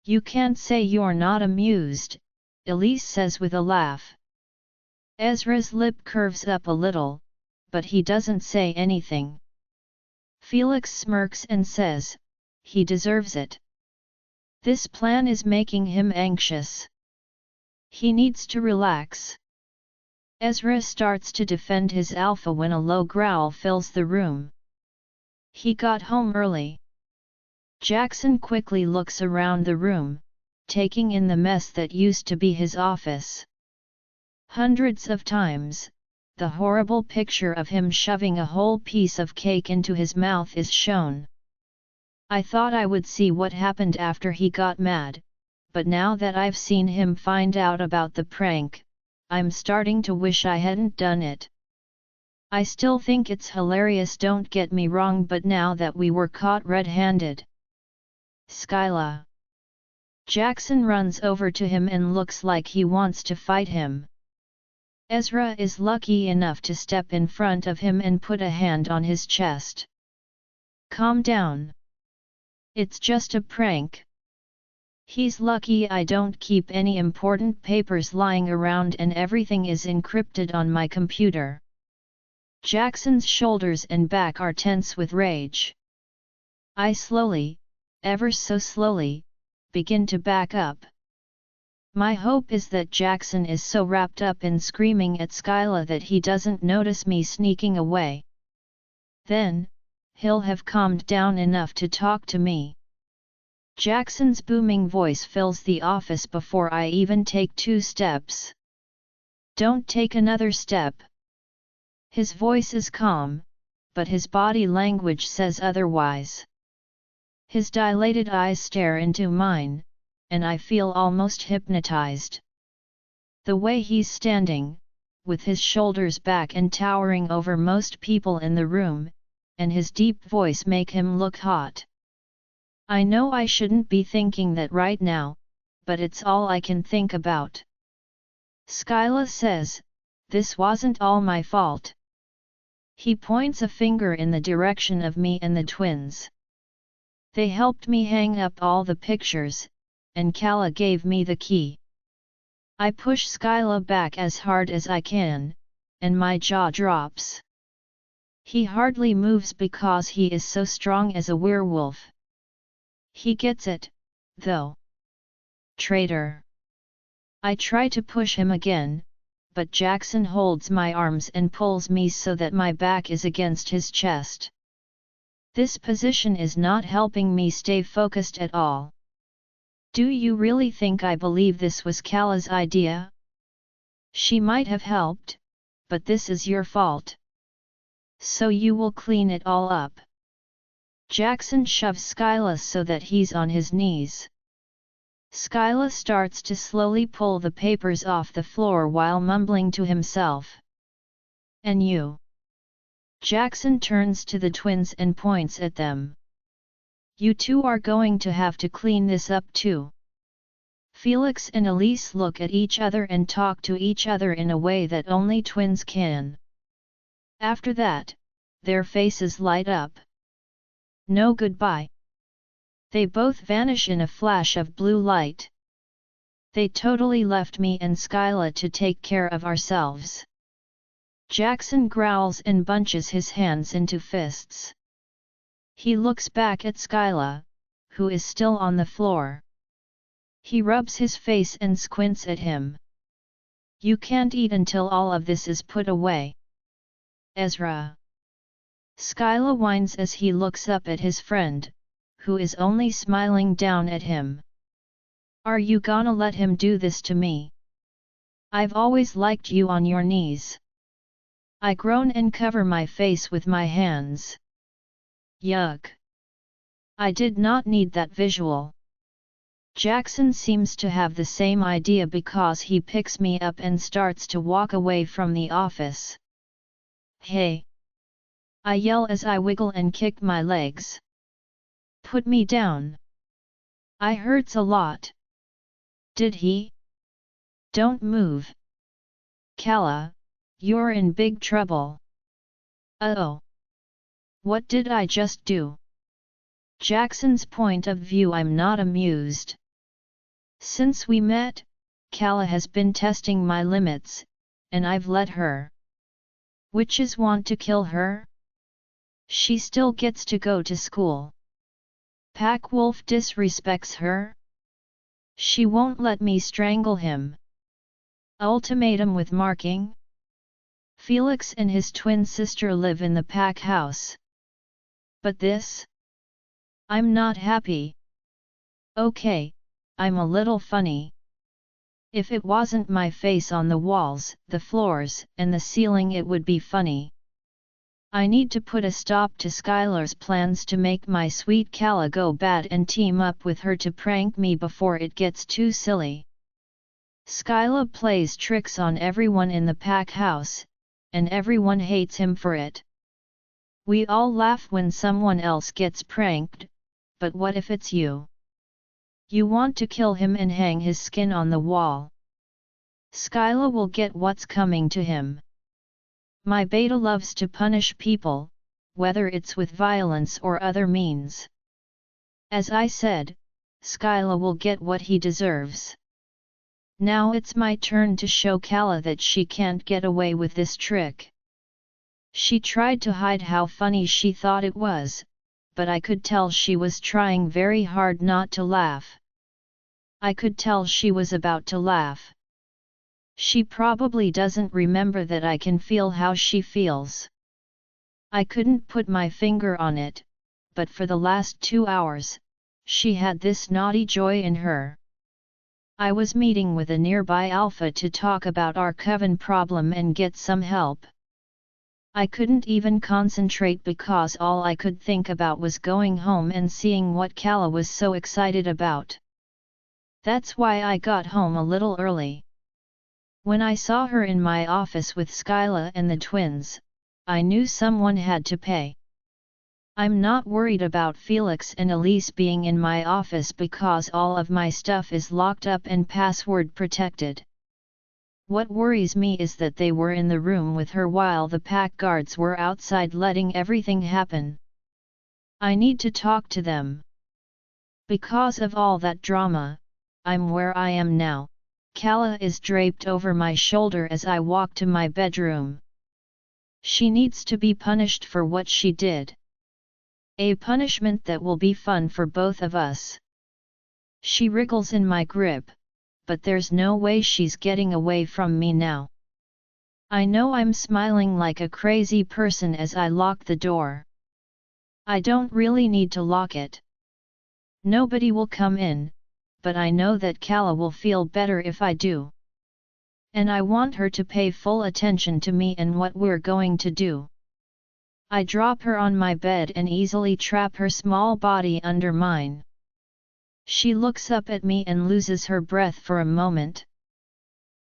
You can't say you're not amused, Elise says with a laugh. Ezra's lip curves up a little, but he doesn't say anything. Felix smirks and says, he deserves it. This plan is making him anxious. He needs to relax. Ezra starts to defend his alpha when a low growl fills the room. He got home early. Jackson quickly looks around the room, taking in the mess that used to be his office. Hundreds of times, the horrible picture of him shoving a whole piece of cake into his mouth is shown. I thought I would see what happened after he got mad, but now that I've seen him find out about the prank, I'm starting to wish I hadn't done it. I still think it's hilarious, don't get me wrong, but now that we were caught red-handed. Skyla. Jackson runs over to him and looks like he wants to fight him. Ezra is lucky enough to step in front of him and put a hand on his chest. Calm down. It's just a prank. He's lucky I don't keep any important papers lying around and everything is encrypted on my computer. Jackson's shoulders and back are tense with rage. I slowly, ever so slowly, begin to back up. My hope is that Jackson is so wrapped up in screaming at Skyla that he doesn't notice me sneaking away. Then, he'll have calmed down enough to talk to me. Jackson's booming voice fills the office before I even take 2 steps. Don't take another step. His voice is calm, but his body language says otherwise. His dilated eyes stare into mine, and I feel almost hypnotized. The way he's standing, with his shoulders back and towering over most people in the room, and his deep voice make him look hot. I know I shouldn't be thinking that right now, but it's all I can think about. Skyla says, this wasn't all my fault. He points a finger in the direction of me and the twins. They helped me hang up all the pictures, and Kala gave me the key. I push Skyla back as hard as I can, and my jaw drops. He hardly moves because he is so strong as a werewolf. He gets it, though. Traitor. I try to push him again, but Jackson holds my arms and pulls me so that my back is against his chest. This position is not helping me stay focused at all. Do you really think I believe this was Kala's idea? She might have helped, but this is your fault. So you will clean it all up. Jackson shoves Skyla so that he's on his knees. Skyla starts to slowly pull the papers off the floor while mumbling to himself. And you? Jackson turns to the twins and points at them. You two are going to have to clean this up too. Felix and Elise look at each other and talk to each other in a way that only twins can. After that, their faces light up. No goodbye. They both vanish in a flash of blue light. They totally left me and Skyla to take care of ourselves. Jackson growls and bunches his hands into fists. He looks back at Skyla, who is still on the floor. He rubs his face and squints at him. You can't eat until all of this is put away. Ezra. Skyla whines as he looks up at his friend, who is only smiling down at him. Are you gonna let him do this to me? I've always liked you on your knees. I groan and cover my face with my hands. Yuck. I did not need that visual. Jackson seems to have the same idea because he picks me up and starts to walk away from the office. Hey! I yell as I wiggle and kick my legs. Put me down. I hurts a lot. Did he? Don't move. Kala, you're in big trouble. Uh-oh. What did I just do? Jackson's point of view, I'm not amused. Since we met, Kala has been testing my limits, and I've let her. Witches want to kill her? She still gets to go to school. Pack Wolf disrespects her? She won't let me strangle him. Ultimatum with marking? Felix and his twin sister live in the Pack house. But this? I'm not happy. Okay, I'm a little funny. If it wasn't my face on the walls, the floors, and the ceiling, it would be funny. I need to put a stop to Skylar's plans to make my sweet Kala go bad and team up with her to prank me before it gets too silly. Skyla plays tricks on everyone in the Pack house, and everyone hates him for it. We all laugh when someone else gets pranked, but what if it's you? You want to kill him and hang his skin on the wall. Skyla will get what's coming to him. My beta loves to punish people, whether it's with violence or other means. As I said, Skyla will get what he deserves. Now it's my turn to show Kala that she can't get away with this trick. She tried to hide how funny she thought it was, but I could tell she was trying very hard not to laugh. I could tell she was about to laugh. She probably doesn't remember that I can feel how she feels. I couldn't put my finger on it, but for the last 2 hours, she had this naughty joy in her. I was meeting with a nearby alpha to talk about our coven problem and get some help. I couldn't even concentrate because all I could think about was going home and seeing what Kala was so excited about. That's why I got home a little early. When I saw her in my office with Skyla and the twins, I knew someone had to pay. I'm not worried about Felix and Elise being in my office because all of my stuff is locked up and password protected. What worries me is that they were in the room with her while the Pack guards were outside letting everything happen. I need to talk to them. Because of all that drama, I'm where I am now. Kala is draped over my shoulder as I walk to my bedroom. She needs to be punished for what she did. A punishment that will be fun for both of us. She wriggles in my grip, but there's no way she's getting away from me now. I know I'm smiling like a crazy person as I lock the door. I don't really need to lock it. Nobody will come in, but I know that Kala will feel better if I do. And I want her to pay full attention to me and what we're going to do. I drop her on my bed and easily trap her small body under mine. She looks up at me and loses her breath for a moment.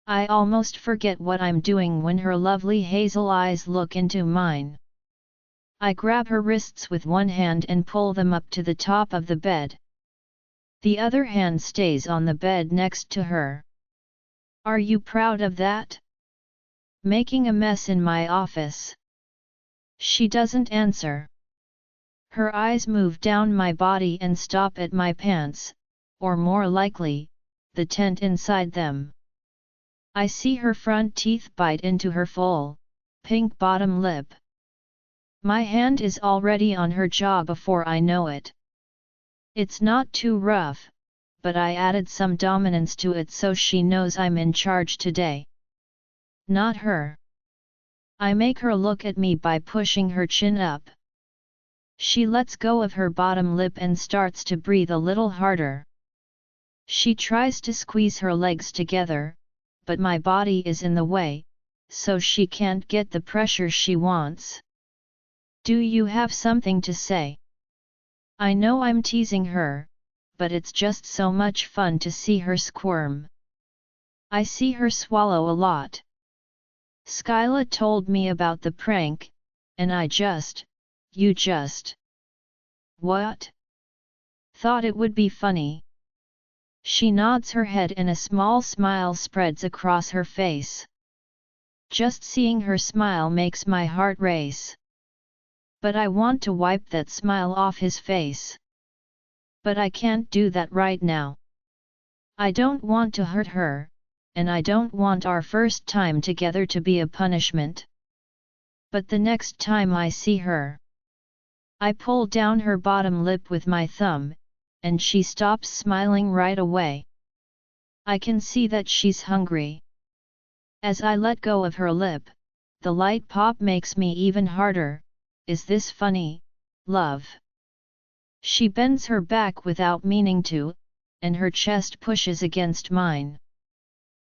I almost forget what I'm doing when her lovely hazel eyes look into mine. I grab her wrists with one hand and pull them up to the top of the bed. The other hand stays on the bed next to her. Are you proud of that? Making a mess in my office. She doesn't answer. Her eyes move down my body and stop at my pants, or more likely, the tent inside them. I see her front teeth bite into her full, pink bottom lip. My hand is already on her jaw before I know it. It's not too rough, but I added some dominance to it so she knows I'm in charge today. Not her. I make her look at me by pushing her chin up. She lets go of her bottom lip and starts to breathe a little harder. She tries to squeeze her legs together, but my body is in the way, so she can't get the pressure she wants. Do you have something to say? I know I'm teasing her, but it's just so much fun to see her squirm. I see her swallow a lot. Skyla told me about the prank, and you just. What? Thought it would be funny. She nods her head and a small smile spreads across her face. Just seeing her smile makes my heart race. But I want to wipe that smile off his face. But I can't do that right now. I don't want to hurt her, and I don't want our first time together to be a punishment. But the next time I see her, I pull down her bottom lip with my thumb, and she stops smiling right away. I can see that she's hungry. As I let go of her lip, the light pop makes me even harder. Is this funny, love? She bends her back without meaning to, and her chest pushes against mine.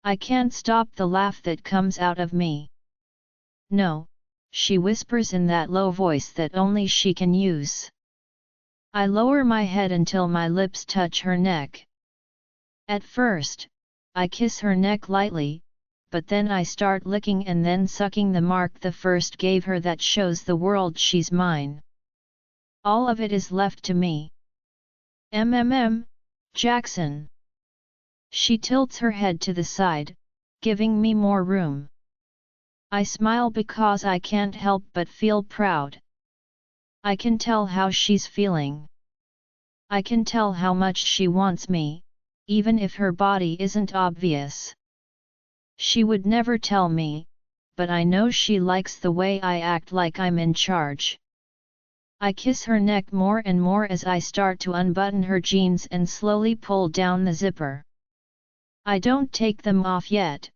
I can't stop the laugh that comes out of me. No, she whispers in that low voice that only she can use. I lower my head until my lips touch her neck. At first, I kiss her neck lightly, but then I start licking and then sucking the mark the first gave her that shows the world she's mine. All of it is left to me. Jackson. She tilts her head to the side, giving me more room. I smile because I can't help but feel proud. I can tell how she's feeling. I can tell how much she wants me, even if her body isn't obvious. She would never tell me, but I know she likes the way I act like I'm in charge. I kiss her neck more and more as I start to unbutton her jeans and slowly pull down the zipper. I don't take them off yet,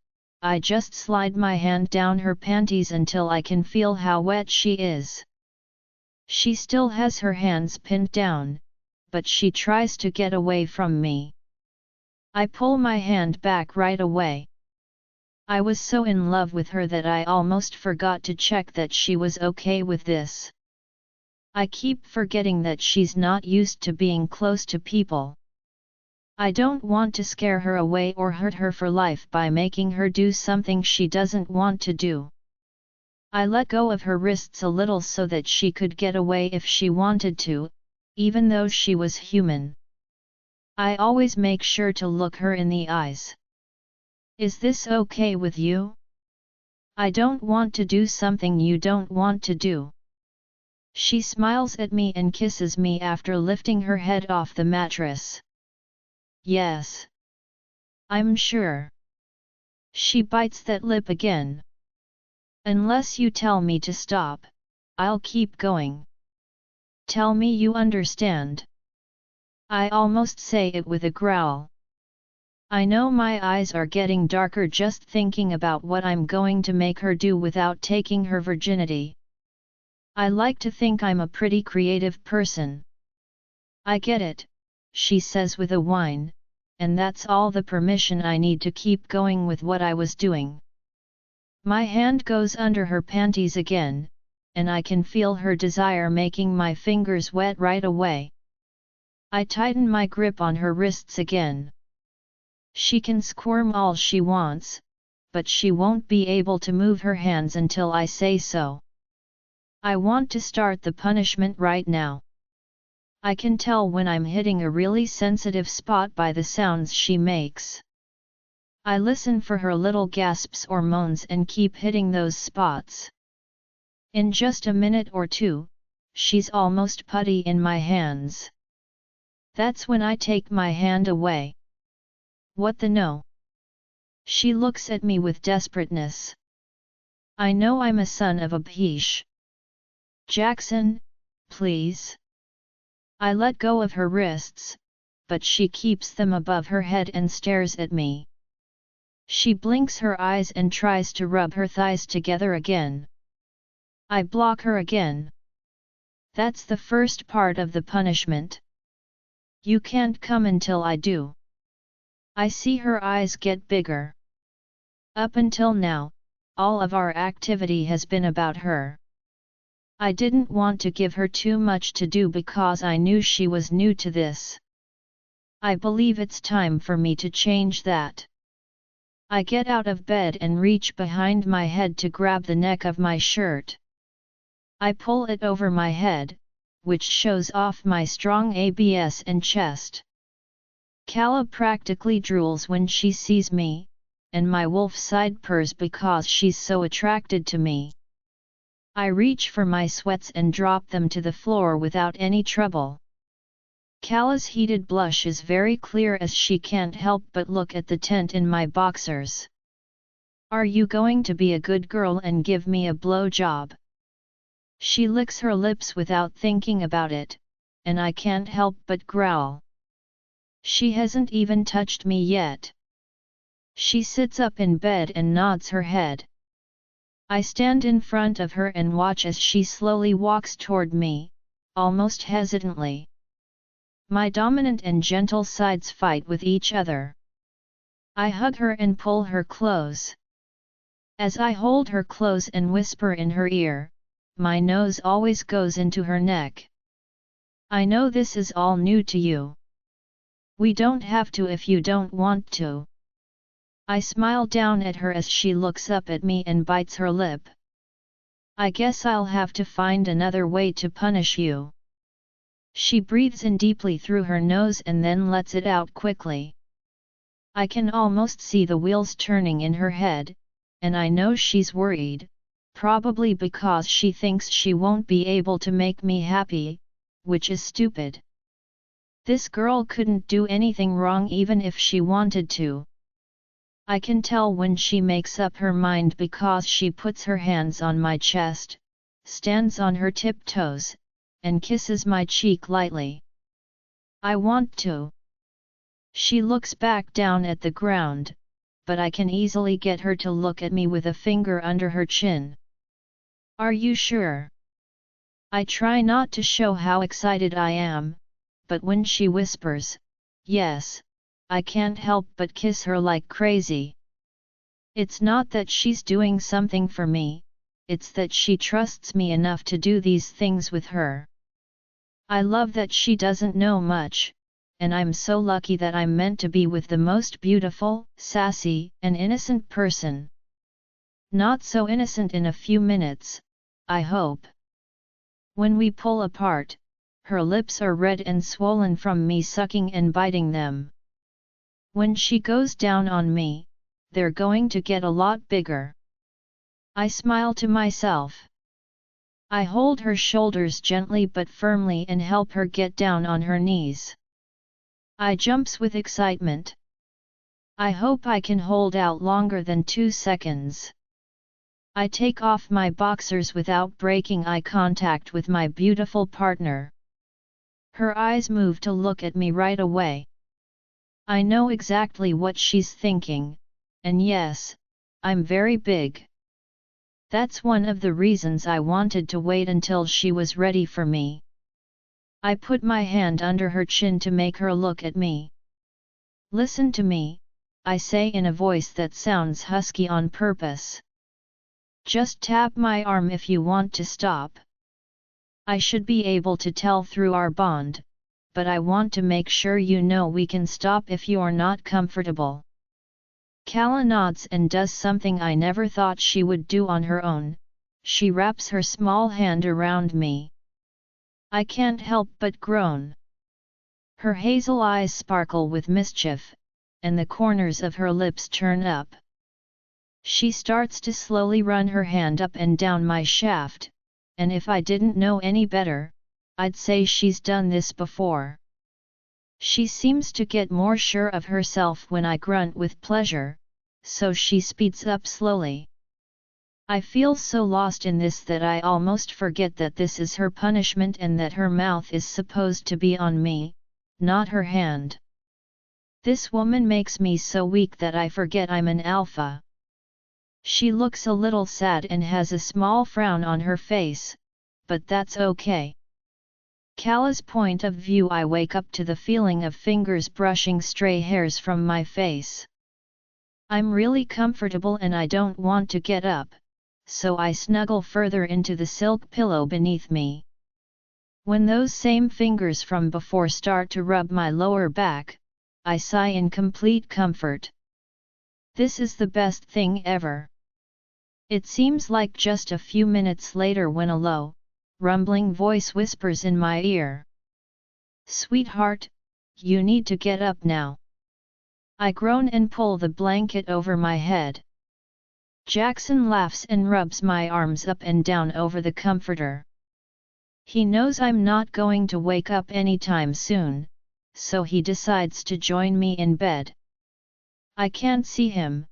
I just slide my hand down her panties until I can feel how wet she is. She still has her hands pinned down, but she tries to get away from me. I pull my hand back right away. I was so in love with her that I almost forgot to check that she was okay with this. I keep forgetting that she's not used to being close to people. I don't want to scare her away or hurt her for life by making her do something she doesn't want to do. I let go of her wrists a little so that she could get away if she wanted to, even though she was human. I always make sure to look her in the eyes. Is this okay with you? I don't want to do something you don't want to do. She smiles at me and kisses me after lifting her head off the mattress. Yes. I'm sure. She bites that lip again. Unless you tell me to stop, I'll keep going. Tell me you understand. I almost say it with a growl. I know my eyes are getting darker just thinking about what I'm going to make her do without taking her virginity. I like to think I'm a pretty creative person. I get it, she says with a whine, and that's all the permission I need to keep going with what I was doing. My hand goes under her panties again, and I can feel her desire making my fingers wet right away. I tighten my grip on her wrists again. She can squirm all she wants, but she won't be able to move her hands until I say so. I want to start the punishment right now. I can tell when I'm hitting a really sensitive spot by the sounds she makes. I listen for her little gasps or moans and keep hitting those spots. In just a minute or two, she's almost putty in my hands. That's when I take my hand away. What the no? She looks at me with desperateness. I know I'm a son of a bitch. Jackson, please. I let go of her wrists, but she keeps them above her head and stares at me. She blinks her eyes and tries to rub her thighs together again. I block her again. That's the first part of the punishment. You can't come until I do. I see her eyes get bigger. Up until now, all of our activity has been about her. I didn't want to give her too much to do because I knew she was new to this. I believe it's time for me to change that. I get out of bed and reach behind my head to grab the neck of my shirt. I pull it over my head, which shows off my strong abs and chest. Kala practically drools when she sees me, and my wolf side purrs because she's so attracted to me. I reach for my sweats and drop them to the floor without any trouble. Kala's heated blush is very clear as she can't help but look at the tent in my boxers. Are you going to be a good girl and give me a blowjob? She licks her lips without thinking about it, and I can't help but growl. She hasn't even touched me yet. She sits up in bed and nods her head. I stand in front of her and watch as she slowly walks toward me, almost hesitantly. My dominant and gentle sides fight with each other. I hug her and pull her close. As I hold her close and whisper in her ear, my nose always goes into her neck. I know this is all new to you. We don't have to if you don't want to. I smile down at her as she looks up at me and bites her lip. I guess I'll have to find another way to punish you. She breathes in deeply through her nose and then lets it out quickly. I can almost see the wheels turning in her head, and I know she's worried, probably because she thinks she won't be able to make me happy, which is stupid. This girl couldn't do anything wrong even if she wanted to. I can tell when she makes up her mind because she puts her hands on my chest, stands on her tiptoes, and kisses my cheek lightly. I want to. She looks back down at the ground, but I can easily get her to look at me with a finger under her chin. Are you sure? I try not to show how excited I am, but when she whispers, yes, I can't help but kiss her like crazy. It's not that she's doing something for me, it's that she trusts me enough to do these things with her. I love that she doesn't know much, and I'm so lucky that I'm meant to be with the most beautiful, sassy, and innocent person. Not so innocent in a few minutes, I hope. When we pull apart, her lips are red and swollen from me sucking and biting them. When she goes down on me, they're going to get a lot bigger. I smile to myself. I hold her shoulders gently but firmly and help her get down on her knees. I jumps with excitement. I hope I can hold out longer than 2 seconds. I take off my boxers without breaking eye contact with my beautiful partner. Her eyes move to look at me right away. I know exactly what she's thinking, and yes, I'm very big. That's one of the reasons I wanted to wait until she was ready for me. I put my hand under her chin to make her look at me. Listen to me, I say in a voice that sounds husky on purpose. Just tap my arm if you want to stop. I should be able to tell through our bond, but I want to make sure you know we can stop if you're not comfortable. Kala nods and does something I never thought she would do on her own. She wraps her small hand around me. I can't help but groan. Her hazel eyes sparkle with mischief, and the corners of her lips turn up. She starts to slowly run her hand up and down my shaft, and if I didn't know any better, I'd say she's done this before. She seems to get more sure of herself when I grunt with pleasure, so she speeds up slowly. I feel so lost in this that I almost forget that this is her punishment and that her mouth is supposed to be on me, not her hand. This woman makes me so weak that I forget I'm an alpha. She looks a little sad and has a small frown on her face, but that's okay. Kala's point of view. I wake up to the feeling of fingers brushing stray hairs from my face. I'm really comfortable and I don't want to get up, so I snuggle further into the silk pillow beneath me. When those same fingers from before start to rub my lower back, I sigh in complete comfort. This is the best thing ever. It seems like just a few minutes later when a low, rumbling voice whispers in my ear. "Sweetheart, you need to get up now." I groan and pull the blanket over my head. Jackson laughs and rubs my arms up and down over the comforter. He knows I'm not going to wake up anytime soon, so he decides to join me in bed. I can't see him,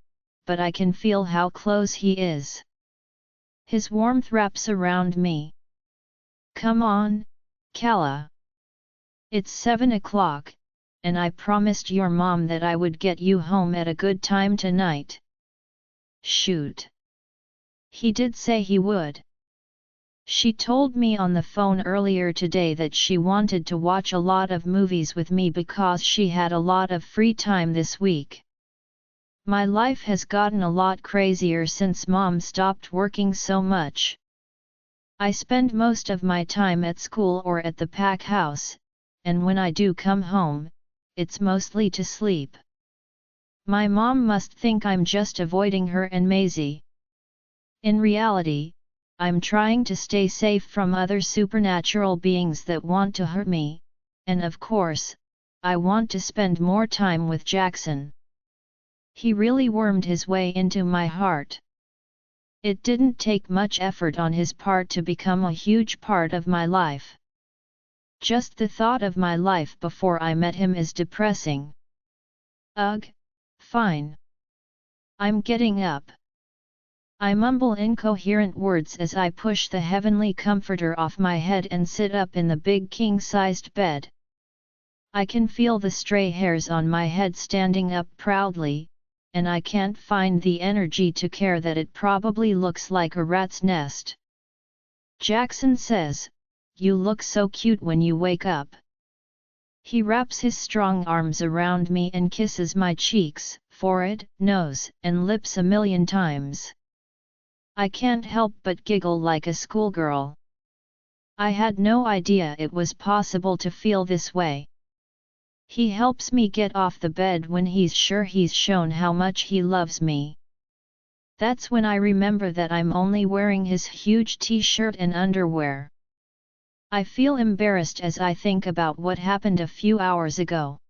but I can feel how close he is. His warmth wraps around me. "Come on, Kala. It's 7 o'clock, and I promised your mom that I would get you home at a good time tonight." "Shoot. He did say he would. She told me on the phone earlier today that she wanted to watch a lot of movies with me because she had a lot of free time this week. My life has gotten a lot crazier since Mom stopped working so much. I spend most of my time at school or at the pack house, and when I do come home, it's mostly to sleep. My mom must think I'm just avoiding her and Maisie. In reality, I'm trying to stay safe from other supernatural beings that want to hurt me, and of course, I want to spend more time with Jackson. He really wormed his way into my heart. It didn't take much effort on his part to become a huge part of my life. Just the thought of my life before I met him is depressing. Ugh, fine. I'm getting up. I mumble incoherent words as I push the heavenly comforter off my head and sit up in the big king-sized bed. I can feel the stray hairs on my head standing up proudly, and I can't find the energy to care that it probably looks like a rat's nest. Jackson says, "You look so cute when you wake up." He wraps his strong arms around me and kisses my cheeks, forehead, nose, and lips a million times. I can't help but giggle like a schoolgirl. I had no idea it was possible to feel this way. He helps me get off the bed when he's sure he's shown how much he loves me. That's when I remember that I'm only wearing his huge t-shirt and underwear. I feel embarrassed as I think about what happened a few hours ago.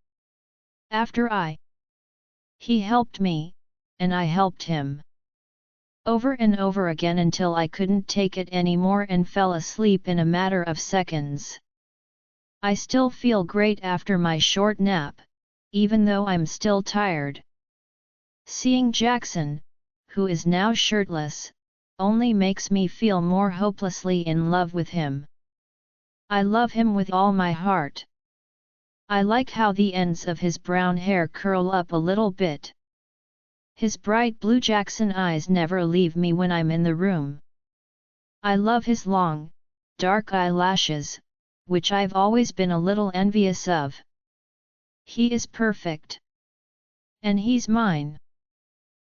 He helped me, and I helped him. Over and over again until I couldn't take it anymore and fell asleep in a matter of seconds. I still feel great after my short nap, even though I'm still tired. Seeing Jackson, who is now shirtless, only makes me feel more hopelessly in love with him. I love him with all my heart. I like how the ends of his brown hair curl up a little bit. His bright blue Jackson eyes never leave me when I'm in the room. I love his long, dark eyelashes, which I've always been a little envious of. He is perfect. And he's mine.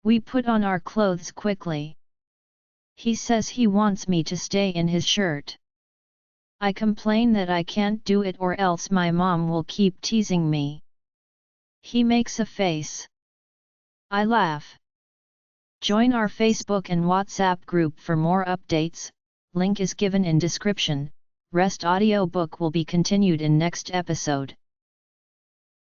We put on our clothes quickly. He says he wants me to stay in his shirt. I complain that I can't do it or else my mom will keep teasing me. He makes a face. I laugh. Join our Facebook and WhatsApp group for more updates, link is given in description. Rest audiobook will be continued in next episode.